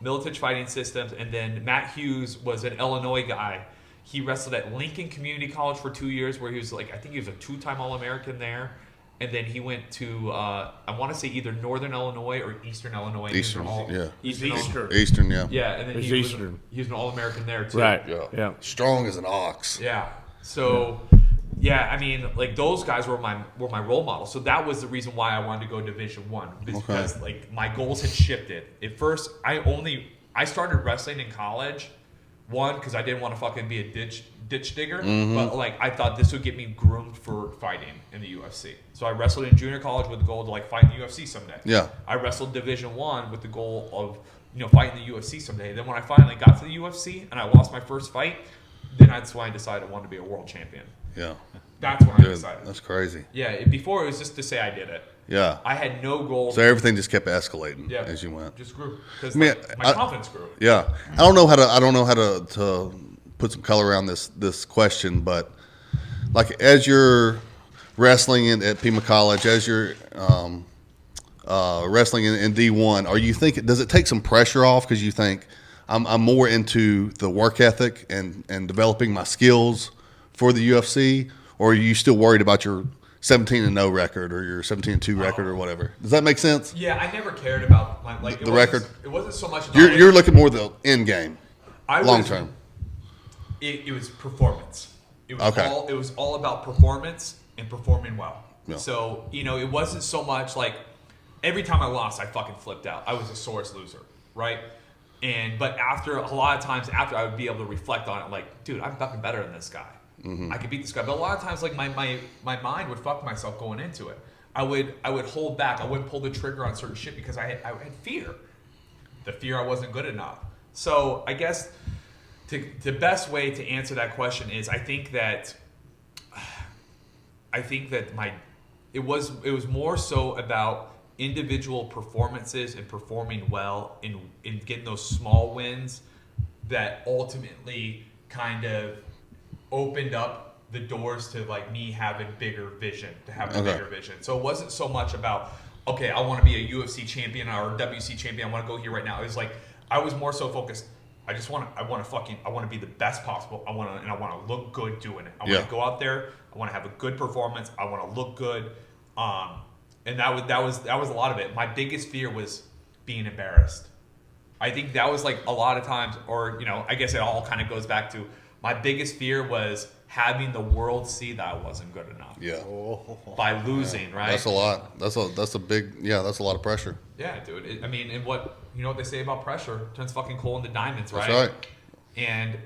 Militich Fighting Systems. And then Matt Hughes was an Illinois guy. He wrestled at Lincoln Community College for 2 years, where he was like, I think he was a 2-time All-American there. And then he went to, I want to say either Northern Illinois or Eastern Illinois. Eastern, yeah. Eastern. Yeah. Yeah, and then he was an All-American there too. Right. Yeah. Strong as an ox. Yeah. So, yeah, I mean, like those guys were my role models. So that was the reason why I wanted to go Division 1, because like my goals had shifted. At first, I started wrestling in college. One, because I didn't want to fucking be a ditch digger, but like I thought this would get me groomed for fighting in the UFC. So I wrestled in junior college with the goal to like fight in the UFC someday. Yeah. I wrestled Division 1 with the goal of fighting the UFC someday. Then when I finally got to the UFC and I lost my first fight, then that's when I decided I wanted to be a world champion. Yeah. That's when I decided. That's crazy. Yeah. Before it was just to say I did it. Yeah. I had no goals. So everything just kept escalating as you went. Just grew because I mean, my confidence grew. Yeah, I don't know how to put some color around this question, but like as you're wrestling at Pima College, as you're wrestling in D1, are you thinking? Does it take some pressure off because you think I'm more into the work ethic and developing my skills for the UFC, or are you still worried about your 17-0 record or your 17-2 record or whatever? Does that make sense? Yeah, I never cared about the record. It wasn't so much. You're looking more the end game, long term. It was performance. It was Okay. It was all about performance and performing well. Yeah. So it wasn't so much like every time I lost, I fucking flipped out. I was a sorest loser, right? But after a lot of times, after I would be able to reflect on it, like, dude, I'm fucking better than this guy. Mm-hmm. I could beat this guy. But a lot of times, like my mind would fuck myself going into it. I would hold back. I wouldn't pull the trigger on certain shit because I had fear. The fear I wasn't good enough. So I guess the best way to answer that question is I think that it was more so about individual performances and performing well in getting those small wins that ultimately kind of opened up the doors to like me having bigger vision, bigger vision. So it wasn't so much about, okay, I want to be a UFC champion or a WC champion. I want to go here right now. It was like, I was more so focused. I want to be the best possible. I want to look good doing it. I want to go out there. I want to have a good performance. I want to look good. And that was a lot of it. My biggest fear was being embarrassed. I think that was like a lot of times, or I guess it all kind of goes back to my biggest fear was having the world see that I wasn't good enough. Yeah. By losing, right? That's a lot. That's a lot of pressure. Yeah, dude. And what they say about pressure turns fucking coal into diamonds, right? That's right. And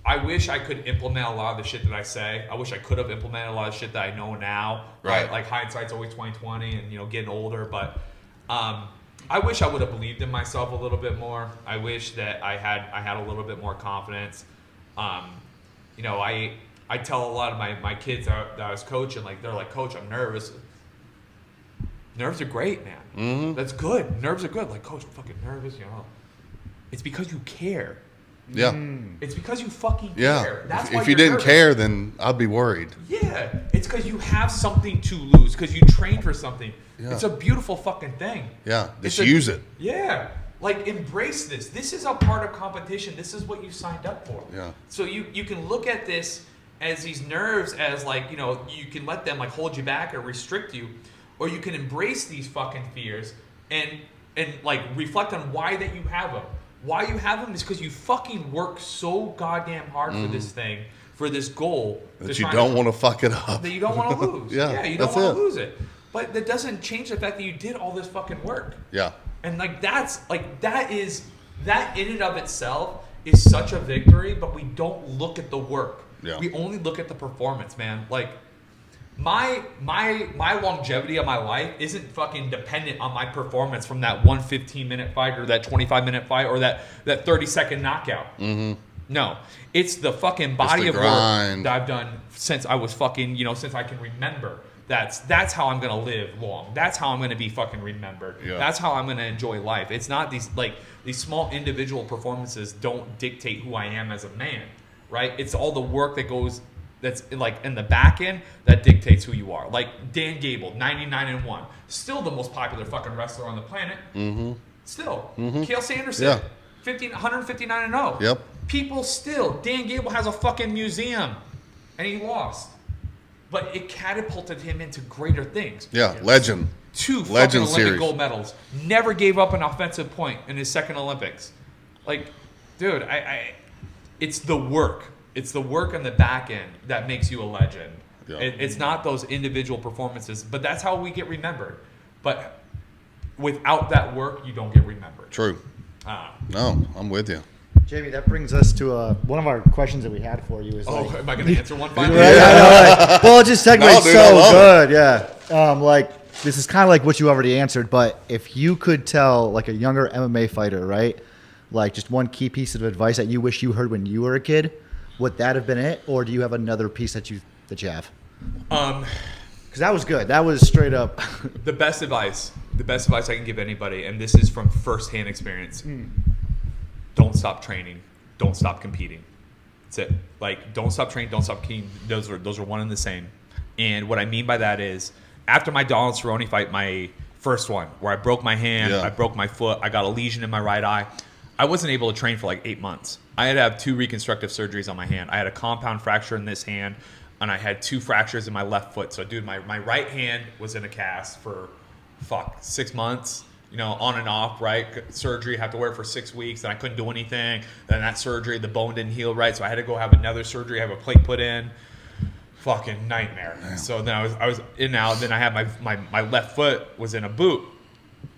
I wish I could implement a lot of the shit that I say. I wish I could have implemented a lot of shit that I know now. Right. Like hindsight's always 20/20, and getting older. But I wish I would have believed in myself a little bit more. I wish that I had a little bit more confidence. I tell a lot of my kids that I was coaching, like they're like, Coach, I'm nervous. Nerves are great, man. Mm-hmm. That's good. Nerves are good. Like, Coach, I'm fucking nervous. It's because you care. Yeah. It's because you fucking care. That's why if you didn't nervous. care, then I'd be worried. Yeah. It's because you have something to lose, because you train for something. Yeah. It's a beautiful fucking thing. Yeah. Just use it. Yeah. Like, embrace this. This is a part of competition. This is what you signed up for. Yeah. So you can look at this as these nerves as like, you can let them like hold you back or restrict you, or you can embrace these fucking fears and like reflect on why that you have them. Why you have them is because you fucking work so goddamn hard for this thing, for this goal. That you don't want to fuck it up. That you don't want to lose. Yeah, you don't want to lose it. But that doesn't change the fact that you did all this fucking work. Yeah. And like that in and of itself is such a victory, but we don't look at the work. Yeah. We only look at the performance, man. Like my longevity of my life isn't fucking dependent on my performance from that 115-minute fight or that 25-minute fight or that 30-second knockout. Mm-hmm. No, it's the fucking body of grind. work that I've done since I was fucking, since I can remember. That's how I'm gonna live long. That's how I'm gonna be fucking remembered. Yeah. That's how I'm gonna enjoy life. It's not these small individual performances don't dictate who I am as a man, right? It's all the work that goes that's like in the back end that dictates who you are. Like Dan Gable, 99-1, still the most popular fucking wrestler on the planet. Mm-hmm. Still, Cael Sanderson, 159-0. Yep. People still. Dan Gable has a fucking museum, and he lost. But it catapulted him into greater things. Yeah, legend. 2 legend fucking Olympic series. gold medals. Never gave up an offensive point in his second Olympics. Like, dude, it's the work. It's the work on the back end that makes you a legend. Yeah. It's not those individual performances, but that's how we get remembered. But without that work, you don't get remembered. True. No, I'm with you. Jamie, that brings us to one of our questions that we had for you. Am I going to answer one finally? Well, it just segues good. Yeah. This is kind of like what you already answered, but if you could tell like a younger MMA fighter, right, like just one key piece of advice that you wish you heard when you were a kid, would that have been it, or do you have another piece that you have? Because that was good. That was straight up. The best advice I can give anybody, and this is from firsthand experience. Don't stop training. Don't stop competing. That's it. Like, don't stop training. Don't stop competing. Those are one and the same. And what I mean by that is after my Donald Cerrone fight, my first one, where I broke my hand, I broke my foot, I got a lesion in my right eye, I wasn't able to train for like 8 months. I had to have 2 reconstructive surgeries on my hand. I had a compound fracture in this hand, and I had 2 fractures in my left foot. So, dude, my right hand was in a cast for, 6 months. On and off, right? Surgery, have to wear it for 6 weeks, and I couldn't do anything. Then that surgery, the bone didn't heal right, so I had to go have another surgery, have a plate put in. Fucking nightmare. Damn. So then I was in and out. Then I had my left foot was in a boot.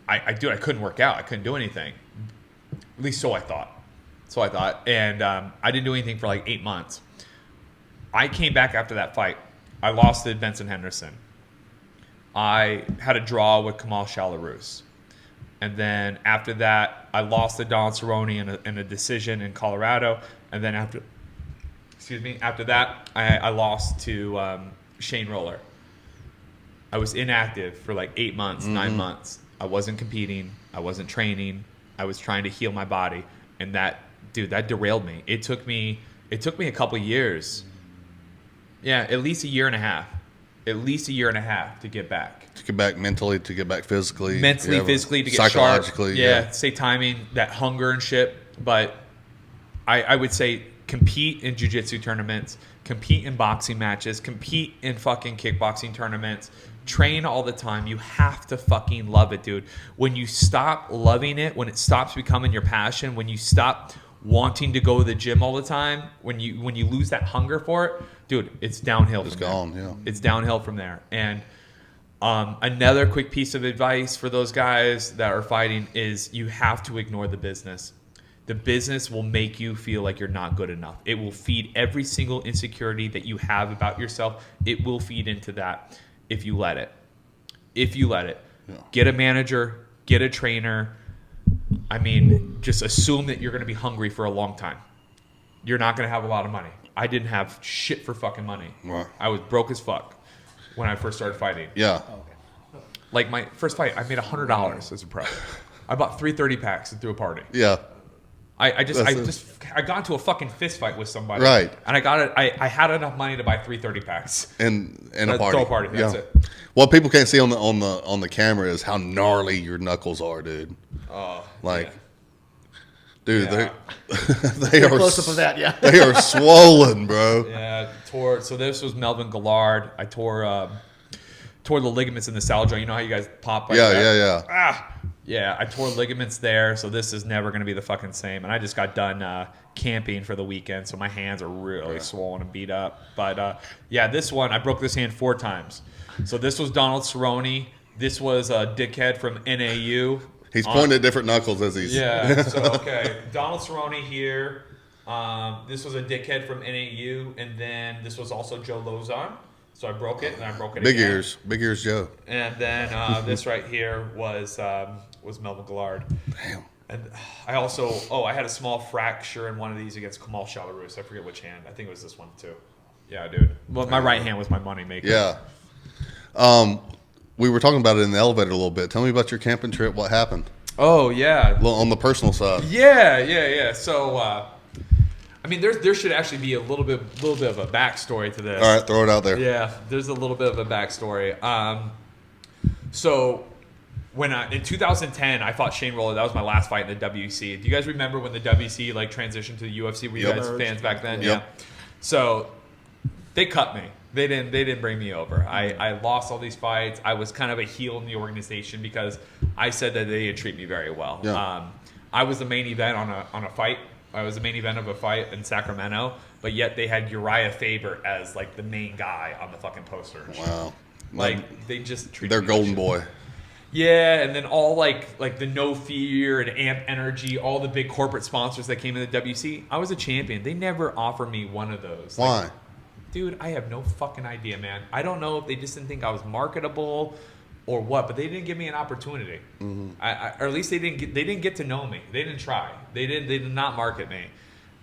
I couldn't work out. I couldn't do anything. At least so I thought. And I didn't do anything for like 8 months. I came back after that fight. I lost to Benson Henderson. I had a draw with Kamal Shalarus. And then after that, I lost to Donald Cerrone in a decision in Colorado. And then after that, I lost to Shane Roller. I was inactive for like 8 months, 9 months. I wasn't competing. I wasn't training. I was trying to heal my body. And that derailed me. It took me a couple years. Yeah, at least a year and a half. To get back. To get back mentally, to get back physically. Physically, to get psychologically, sharp. Yeah, stay timing, that hunger and shit. But I would say compete in jiu-jitsu tournaments, compete in boxing matches, compete in fucking kickboxing tournaments, train all the time. You have to fucking love it, dude. When you stop loving it, when it stops becoming your passion, when you stop wanting to go to the gym all the time, when you lose that hunger for it, dude, it's downhill. It's gone, yeah. It's downhill from there. And another quick piece of advice for those guys that are fighting is you have to ignore the business. The business will make you feel like you're not good enough. It will feed every single insecurity that you have about yourself. It will feed into that if you let it. Yeah. Get a manager, get a trainer. I mean, just assume that you're going to be hungry for a long time. You're not going to have a lot of money. I didn't have shit for fucking money. Right. I was broke as fuck when I first started fighting. Yeah. Like my first fight, I made $100 as a pro. I bought 3 30 packs and threw a party. Yeah. I got into a fucking fist fight with somebody. Right. And I had enough money to buy 3 30 packs. And a party. Throw a party. That's it. What people can't see on the camera is how gnarly your knuckles are, dude. Oh. Dude, yeah. they are close up of that, yeah. They are swollen, bro. Yeah, so this was Melvin Gillard. I tore the ligaments in the saddle joint. You know how you guys pop like that? Yeah. Yeah, I tore ligaments there, so this is never going to be the fucking same. And I just got done camping for the weekend, so my hands are really swollen and beat up. But this one, I broke this hand 4 times. So this was Donald Cerrone. This was a dickhead from NAU. He's pointing at different knuckles as he's... Yeah, so, okay. Donald Cerrone here. This was a dickhead from NAU. And then this was also Joe Lozon. So I broke it, and I broke it again. Big ears Joe. And then this right here was Melvin Gillard. Damn. And I also, I had a small fracture in one of these against Kamal Shalarus. I forget which hand. I think it was this one too. Yeah, dude. Well, my right hand was my money maker. Yeah. We were talking about it in the elevator a little bit. Tell me about your camping trip. What happened? Oh, yeah. On the personal side. Yeah. So, I mean, there should actually be a little bit of a backstory to this. All right, throw it out there. Yeah, there's a little bit of a backstory. So when in 2010, I fought Shane Roller. That was my last fight in the WC. Do you guys remember when the WC transitioned to the UFC? Were you guys fans back then? Yep. Yeah. So they cut me. They didn't bring me over. I lost all these fights. I was kind of a heel in the organization because I said that they didn't treat me very well. Yeah. I was the main event on a fight. I was the main event of a fight in Sacramento, but yet they had Uriah Faber as the main guy on the fucking poster. Wow. They just treated their me golden boy. Yeah, and then all like the No Fear and Amp Energy, all the big corporate sponsors that came in the WC. I was a champion. They never offered me one of those. Why? Dude, I have no fucking idea, man. I don't know if they just didn't think I was marketable or what, but they didn't give me an opportunity. Mm-hmm. Or at least they didn't get to know me. They didn't try. They did not market me.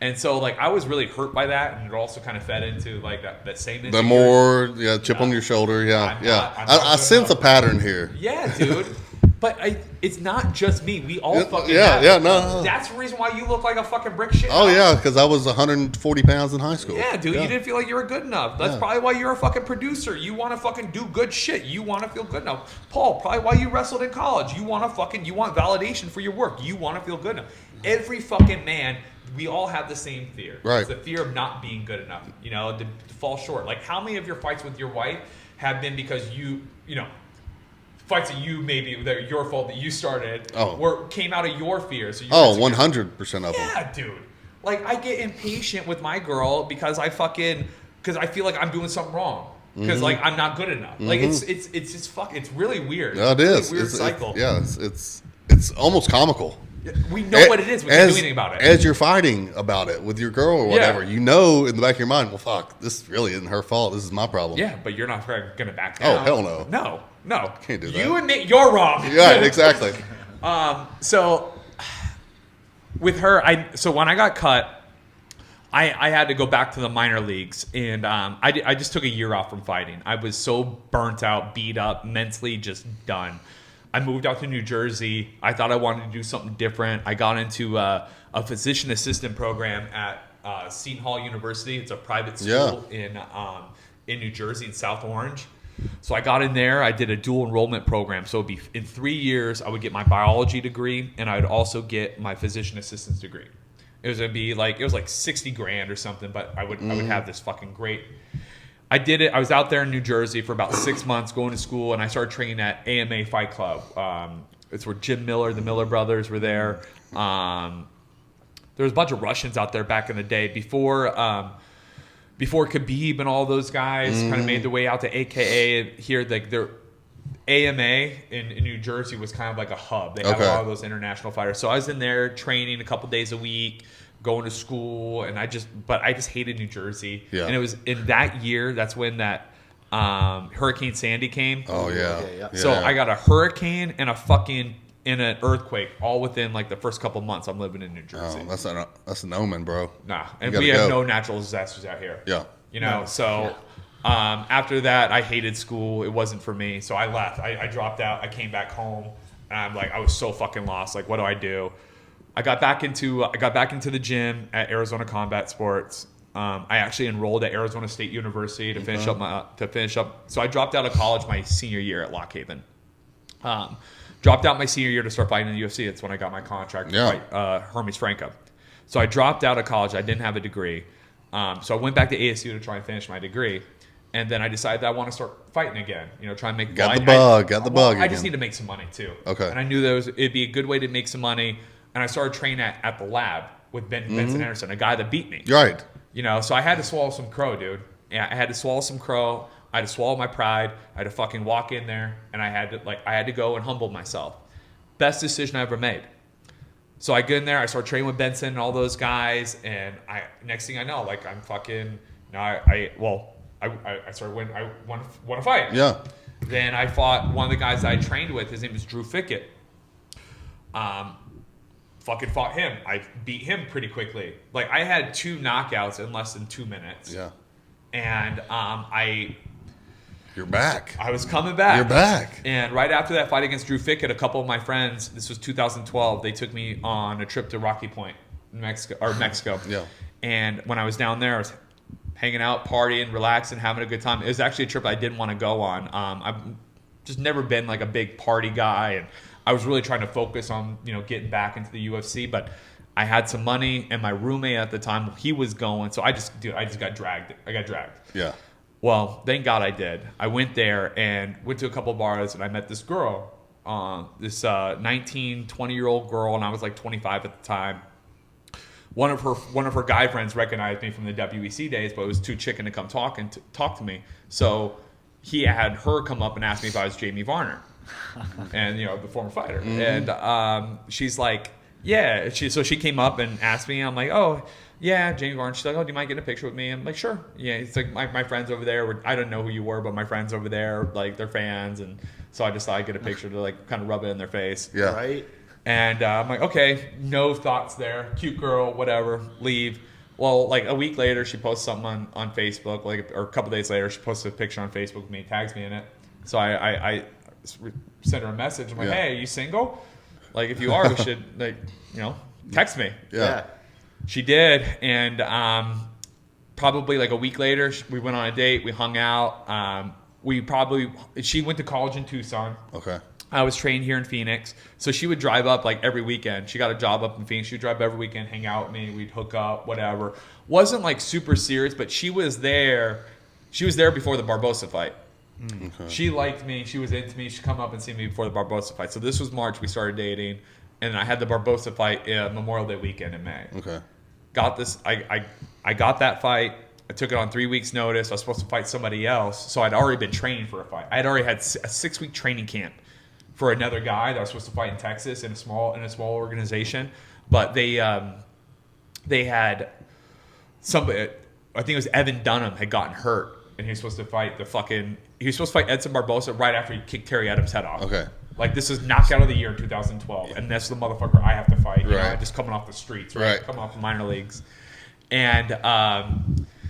And so I was really hurt by that, and it also kind of fed into that same insecurity. The more chip on your shoulder, I sense a pattern here. Yeah, dude. But it's not just me. We all fucking yeah, have yeah, it. no. That's the reason why you look like a fucking brick shit. Oh, yeah, because I was 140 pounds in high school. Yeah, dude, you didn't feel like you were good enough. That's probably why you're a fucking producer. You want to fucking do good shit. You want to feel good enough. Paul, probably why you wrestled in college. You want validation for your work. You want to feel good enough. Every fucking man, we all have the same fear. Right. It's the fear of not being good enough, to fall short. Like, how many of your fights with your wife have been because fights that are your fault that you started came out of your fear. So 100% of them. Yeah, dude. Like, I get impatient with my girl because I feel like I'm doing something wrong. Because like I'm not good enough. Like it's just it's really weird. Yeah, it is. It's a weird cycle. It's almost comical. We know what it is. We can't do anything about it. As you're fighting about it with your girl or whatever, in the back of your mind, well, fuck, this really isn't her fault. This is my problem. Yeah, but you're not going to back down. Oh, hell no. No. Can't do that. You admit you're wrong. Yeah, exactly. So with her, when I got cut, I had to go back to the minor leagues, and I just took a year off from fighting. I was so burnt out, beat up, mentally just done. I moved out to New Jersey. I thought I wanted to do something different. I got into a physician assistant program at Seton Hall University. It's a private school in New Jersey, in South Orange. So I got in there. I did a dual enrollment program. So it'd be in 3 years, I would get my biology degree, and I would also get my physician assistant's degree. It was like $60,000 or something, but I would have this fucking great. I did it. I was out there in New Jersey for about 6 months going to school, and I started training at AMA Fight Club. It's where Jim Miller, the Miller brothers were there. There was a bunch of Russians out there back in the day before Khabib and all those guys kind of made their way out to AKA here. Like their AMA in New Jersey was kind of like a hub. They had a lot of those international fighters. So I was in there training a couple days a week, going to school, and I just hated New Jersey. Yeah. And it was in that year, that's when that Hurricane Sandy came. Oh yeah. So I got a hurricane and an earthquake all within like the first couple months I'm living in New Jersey. Oh, that's an omen, bro. Nah, and we have no natural disasters out here. Yeah. After that, I hated school. It wasn't for me, so I left. I dropped out. I came back home, and I'm like, I was so fucking lost. Like, what do I do? I got back into the gym at Arizona Combat Sports. I actually enrolled at Arizona State University to finish up. So I dropped out of college my senior year at Lock Haven. Dropped out my senior year to start fighting in the UFC. That's when I got my contract to fight Hermes Franco. So I dropped out of college. I didn't have a degree. So I went back to ASU to try and finish my degree. And then I decided that I want to start fighting again. Try and make got the bug I again. just need to make some money too. Okay. And I knew it'd be a good way to make some money. And I started training at the lab with Benson Anderson, a guy that beat me. Right. So I had to swallow some crow, dude. Yeah, I had to swallow some crow. I had to swallow my pride. I had to fucking walk in there, and I had to go and humble myself. Best decision I ever made. So I get in there. I start training with Benson and all those guys, and next thing I know, like I'm fucking. Now I started when I want to fight. Yeah. Then I fought one of the guys that I trained with. His name is Drew Fickett. Fucking fought him. I beat him pretty quickly. Like I had 2 knockouts in less than 2 minutes. Yeah. And You're back. I was coming back. You're back. And right after that fight against Drew Fickett, a couple of my friends, this was 2012, they took me on a trip to Rocky Point, Mexico. Yeah. And when I was down there, I was hanging out, partying, relaxing, having a good time. It was actually a trip I didn't want to go on. I've just never been like a big party guy, and I was really trying to focus on, getting back into the UFC, but I had some money, and my roommate at the time, he was going, so I just got dragged. I got dragged. Yeah. Well, thank God I did. I went there and went to a couple of bars, and I met this girl, this 19, 20-year-old girl, and I was like 25 at the time. One of her guy friends recognized me from the WEC days, but it was too chicken to come talk to me. So he had her come up and ask me if I was Jamie Varner, and the former fighter. Mm-hmm. And she's like, yeah. So she came up and asked me. I'm like, oh yeah, Jamie Varner. She's like, oh, do you mind getting a picture with me? I'm like, sure. Yeah. It's like my friends over there. I don't know who you were, but my friends over there, like they're fans, and so I just thought I'd get a picture to like kind of rub it in their face. Yeah. Right. And I'm like, okay, no thoughts there. Cute girl, whatever, leave. Well, like a week later, she posts something on Facebook, or a couple days later, she posted a picture on Facebook with me, tags me in it. So I sent her a message. I'm like, Yeah. hey, are you single? Like, if you are, we should, like, text me. Yeah. She did, and probably like a week later, we went on a date. We hung out. She went to college in Tucson. Okay. I was trained here in Phoenix, so she would drive up like every weekend. She got a job up in Phoenix. She would drive every weekend, hang out with me. We'd hook up, whatever. Wasn't like super serious, but she was there. She was there before the Barbosa fight. Okay. She liked me. She was into me. She'd come up and see me before the Barbosa fight. So this was March. We started dating, and I had the Barbosa fight Memorial Day weekend in May. Okay. Got this. I got that fight. I took it on 3 weeks' notice. I was supposed to fight somebody else, so I'd already been training for a fight. I had already had a 6-week training camp for another guy that I was supposed to fight in Texas in a small organization, but they had somebody. I think it was Evan Dunham had gotten hurt, and he was supposed to fight Edson Barbosa right after he kicked Terry Adams' head off. Okay. Like, this is knockout of the year in 2012, and that's the motherfucker I have to fight. You know, Right. just coming off the streets, Right. Coming off the minor leagues, and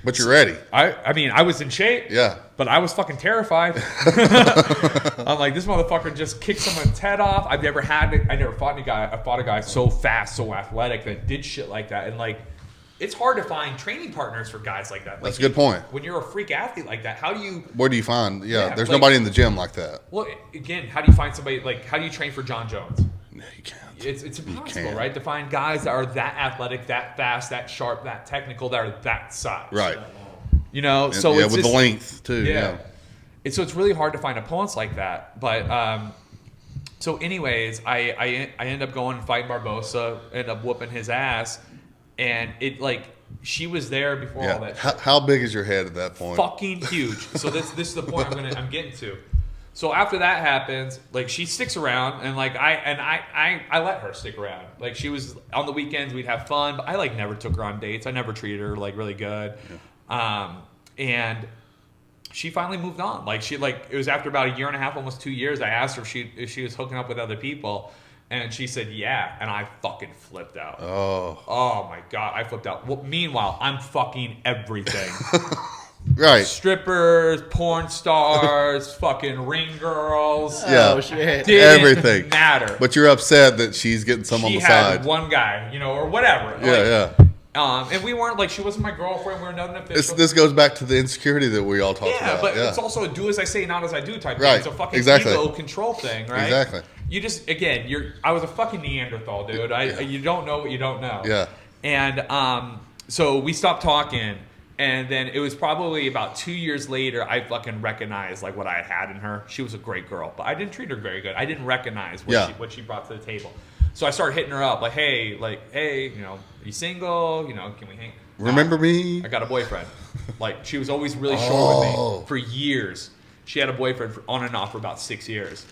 But you're ready. I mean, I was in shape. Yeah. But I was fucking terrified. I'm like, this motherfucker just kicked someone's head off. I never fought a guy. I fought a guy so fast, so athletic that did shit like that. And like, it's hard to find training partners for guys like that. Like, That's a good point. When you're a freak athlete like that, how do you? Where do you find? Yeah, there's like- nobody in the gym like that. Well, again, how do you find somebody like? How do you train for John Jones? No, you can't. It's impossible, can't. right? To find guys that are that athletic, that fast, that sharp, that technical, that are that size. Right. You know, And, so yeah, it's with just, the length too. Yeah. And so it's really hard to find opponents like that. But so anyways, I end up going and fighting Barbosa, end up whooping his ass, and it like she was there before all that. How big is your head at that point? Fucking huge. So this is the point I'm getting to. So after that happens, like she sticks around, and like I let her stick around. Like she was on the weekends, we'd have fun, but I like never took her on dates. I never treated her like really good. Yeah. And she finally moved on. Like it was after about 1.5 years, almost 2 years. I asked her if she was hooking up with other people, and she said yeah, and I fucking flipped out. Oh my god, I flipped out. Well, meanwhile, I'm fucking everything. Right. Strippers, porn stars, fucking ring girls. Yeah. Oh, shit. Didn't Everything. matter. But you're upset that she's getting some on She the had side. one guy, or whatever. Yeah, Like, and we weren't like, she wasn't my girlfriend. We were nothing official. This goes back to the insecurity that we all talked about. But it's also a do as I say, not as I do type Right. thing. It's a fucking Exactly. ego control thing, right? Exactly. You just, again, I was a fucking Neanderthal, dude. You don't know what you don't know. Yeah. And so we stopped talking. And then it was probably about 2 years later, I fucking recognized like what I had in her. She was a great girl, but I didn't treat her very good. I didn't recognize what she brought to the table. So I started hitting her up like, hey, are you single? Can we hang? Remember me? I got a boyfriend. Like she was always really short with me for years. She had a boyfriend on and off for about 6 years.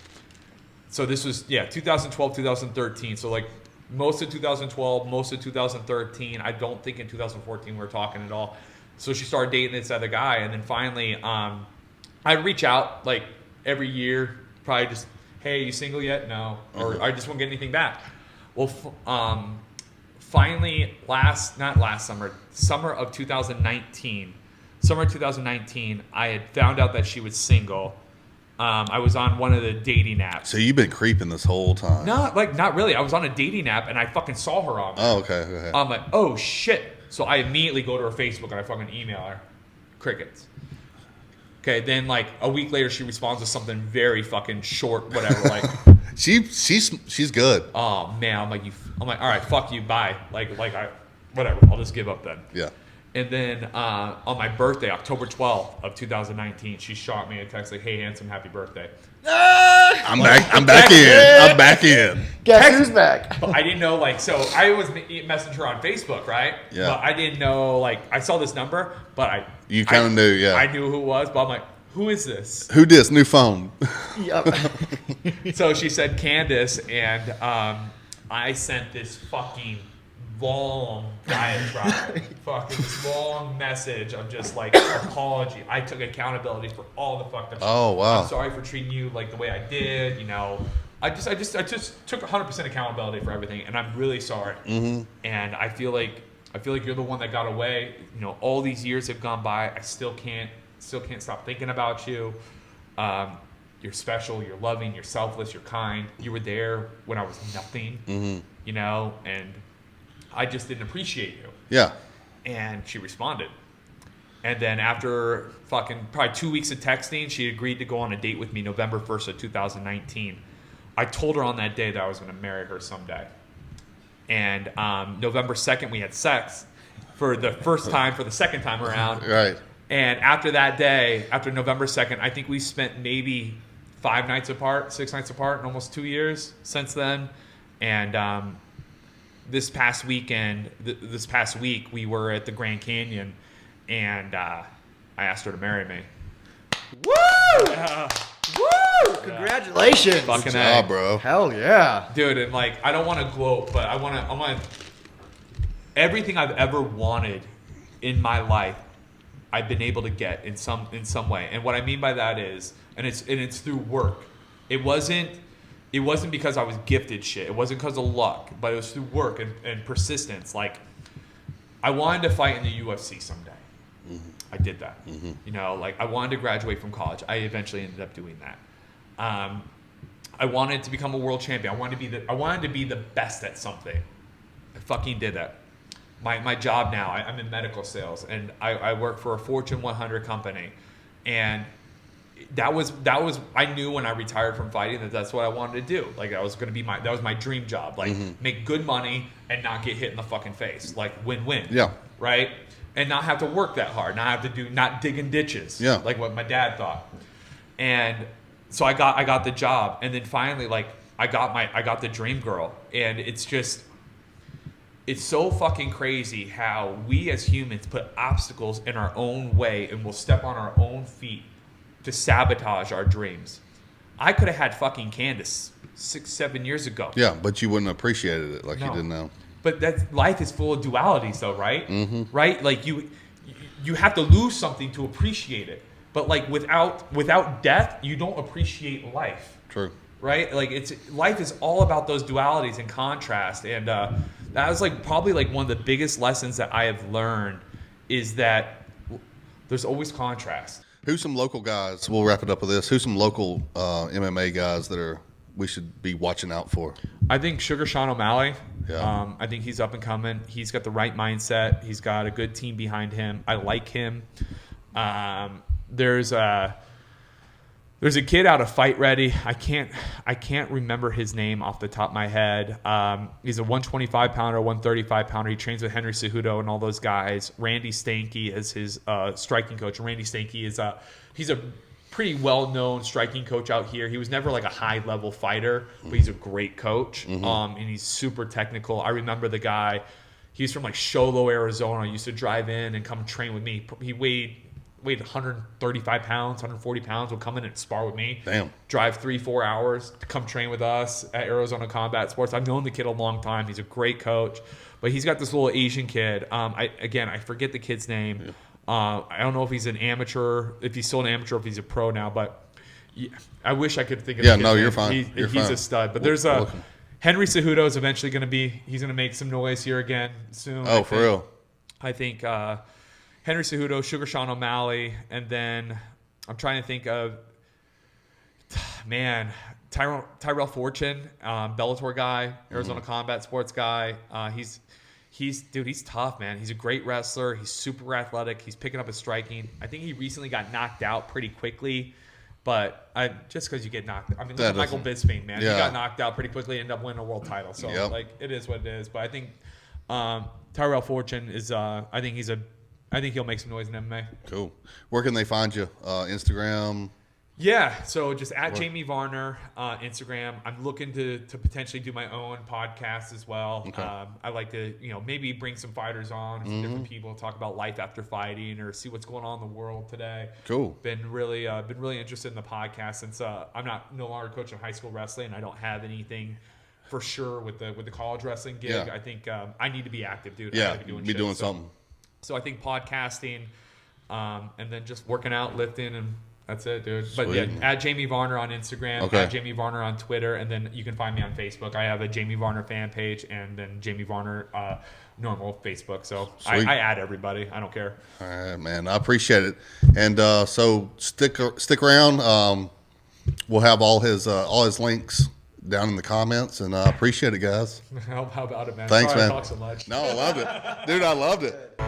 So this was 2012, 2013. So like most of 2012, most of 2013. I don't think in 2014 we were talking at all. So she started dating this other guy, and then finally, I'd reach out like every year, probably just, hey, you single yet? No, or I just won't get anything back. Well, finally, summer of 2019, I had found out that she was single. I was on one of the dating apps. So you've been creeping this whole time? No, not really. I was on a dating app, and I fucking saw her on there. Oh, okay. I'm like, oh shit. So I immediately go to her Facebook and I fucking email her. Crickets. Okay, then like a week later she responds with something very fucking short, whatever. Like she's good. Oh man, I'm like, all right, fuck you, bye. Whatever. I'll just give up then. Yeah. And then on my birthday, October 12th of 2019, she shot me a text like, hey handsome, happy birthday. I'm back in. Guess who's back? But I didn't know, so I was messaging her on Facebook, right? Yeah. But I didn't know, I saw this number, but You kind of knew, yeah. I knew who it was, but I'm like, who is this? Who dis? New phone. Yep. So she said Candace, and I sent this fucking long diatribe, fucking long message of just apology. I took accountability for all the fucked up shit. Oh, wow. I'm sorry for treating you the way I did. I just took 100% accountability for everything, and I'm really sorry. Mm-hmm. And I feel like you're the one that got away. All these years have gone by. I still can't stop thinking about you. you're special, you're loving, you're selfless, you're kind. You were there when I was nothing, you know, and I just didn't appreciate you. Yeah. And she responded. And then after fucking probably 2 weeks of texting, she agreed to go on a date with me November 1st of 2019. I told her on that day that I was going to marry her someday. And November 2nd, we had sex for the first time, for the second time around. Right. And after that day, after November 2nd, I think we spent maybe 5 nights apart, 6 nights apart in almost 2 years since then. And this past week, we were at the Grand Canyon, and I asked her to marry me. Woo! Woo! Congratulations. Fucking Good job, bro. Hell yeah. Dude, and like, I don't want to gloat, but I want to, everything I've ever wanted in my life, I've been able to get in some way. And what I mean by that is, and it's through work. It wasn't because I was gifted shit. It wasn't because of luck, but it was through work and persistence. Like, I wanted to fight in the UFC someday. I did that. You know, like, I wanted to graduate from college. I eventually ended up doing that. I wanted to become a world champion. I wanted to be the best at something. I fucking did that. My job now, I'm in medical sales, and I work for a Fortune 100 company, and that was I knew when I retired from fighting that's what I wanted to do. Like, that was my dream job. Like, make good money and not get hit in the fucking face. Like, win-win. Yeah. Right? And not have to work that hard. Not digging ditches. Yeah. Like what my dad thought. And so I got the job, and then finally, like, I got the dream girl, and it's so fucking crazy how we as humans put obstacles in our own way and will step on our own feet to sabotage our dreams. I could have had fucking Candace 6-7 years ago. Yeah, but you wouldn't have appreciated it like No. you did now. But life is full of dualities, though, right? Right? Like, you have to lose something to appreciate it. But like, without death, you don't appreciate life. True. Right? Like, life is all about those dualities and contrast. And that was like probably like one of the biggest lessons that I have learned is that there's always contrast. Who's some local guys? We'll wrap it up with this. Who's some local MMA guys that we should be watching out for? I think Sugar Sean O'Malley. Yeah. I think he's up and coming. He's got the right mindset. He's got a good team behind him. I like him. There's a kid out of Fight Ready. I can't remember his name off the top of my head. He's a 125 pounder, 135 pounder. He trains with Henry Cejudo and all those guys. Randy Stanky is his striking coach. Randy Stanky he's a pretty well-known striking coach out here. He was never like a high-level fighter, but he's a great coach. And he's super technical. I remember the guy. He's from like Sholo, Arizona. He used to drive in and come train with me. He weighed 135 pounds, 140 pounds, would come in and spar with me. Damn. Drive 3-4 hours to come train with us at Arizona Combat Sports. I've known the kid a long time. He's a great coach. But he's got this little Asian kid. I forget the kid's name. Yeah. I don't know if he's an amateur, if he's still an amateur, if he's a pro now. But I wish I could think of the kid's name. You're fine. He's fine. a stud. But there's Henry Cejudo is eventually going to be, he's going to make some noise here again soon. Oh, for real? I think Henry Cejudo, Sugar Sean O'Malley, and then I'm trying to think of, Tyrell Fortune, Bellator guy, Arizona Combat Sports guy. He's tough, man. He's a great wrestler. He's super athletic. He's picking up his striking. I think he recently got knocked out pretty quickly, but just because you get knocked out. I mean, look at Michael Bisping, man. Yeah. He got knocked out pretty quickly and ended up winning a world title. So, like, it is what it is. But I think Tyrell Fortune is, I think he'll make some noise in MMA. Cool. Where can they find you? Instagram? Yeah, so just at Jamie Varner, Instagram. I'm looking to potentially do my own podcast as well. Okay. I like to, maybe bring some fighters on, some different people, talk about life after fighting, or see what's going on in the world today. Cool. Been really interested in the podcast since I'm no longer coaching high school wrestling. I don't have anything for sure with the college wrestling gig. Yeah. I think I need to be active, dude. Yeah, I gotta be doing something. So I think podcasting, and then just working out, lifting, and that's it, dude. But Sweet. yeah, at Jamie Varner on Instagram, Okay. at Jamie Varner on Twitter, and then you can find me on Facebook. I have a Jamie Varner fan page and then Jamie Varner normal Facebook. So I add everybody. I don't care. All right, man. I appreciate it. And so stick around. we'll have all his links down in the comments, and I appreciate it, guys. How about it, man? Thanks, Sorry man. I talk so much. No, I loved it, dude. I loved it.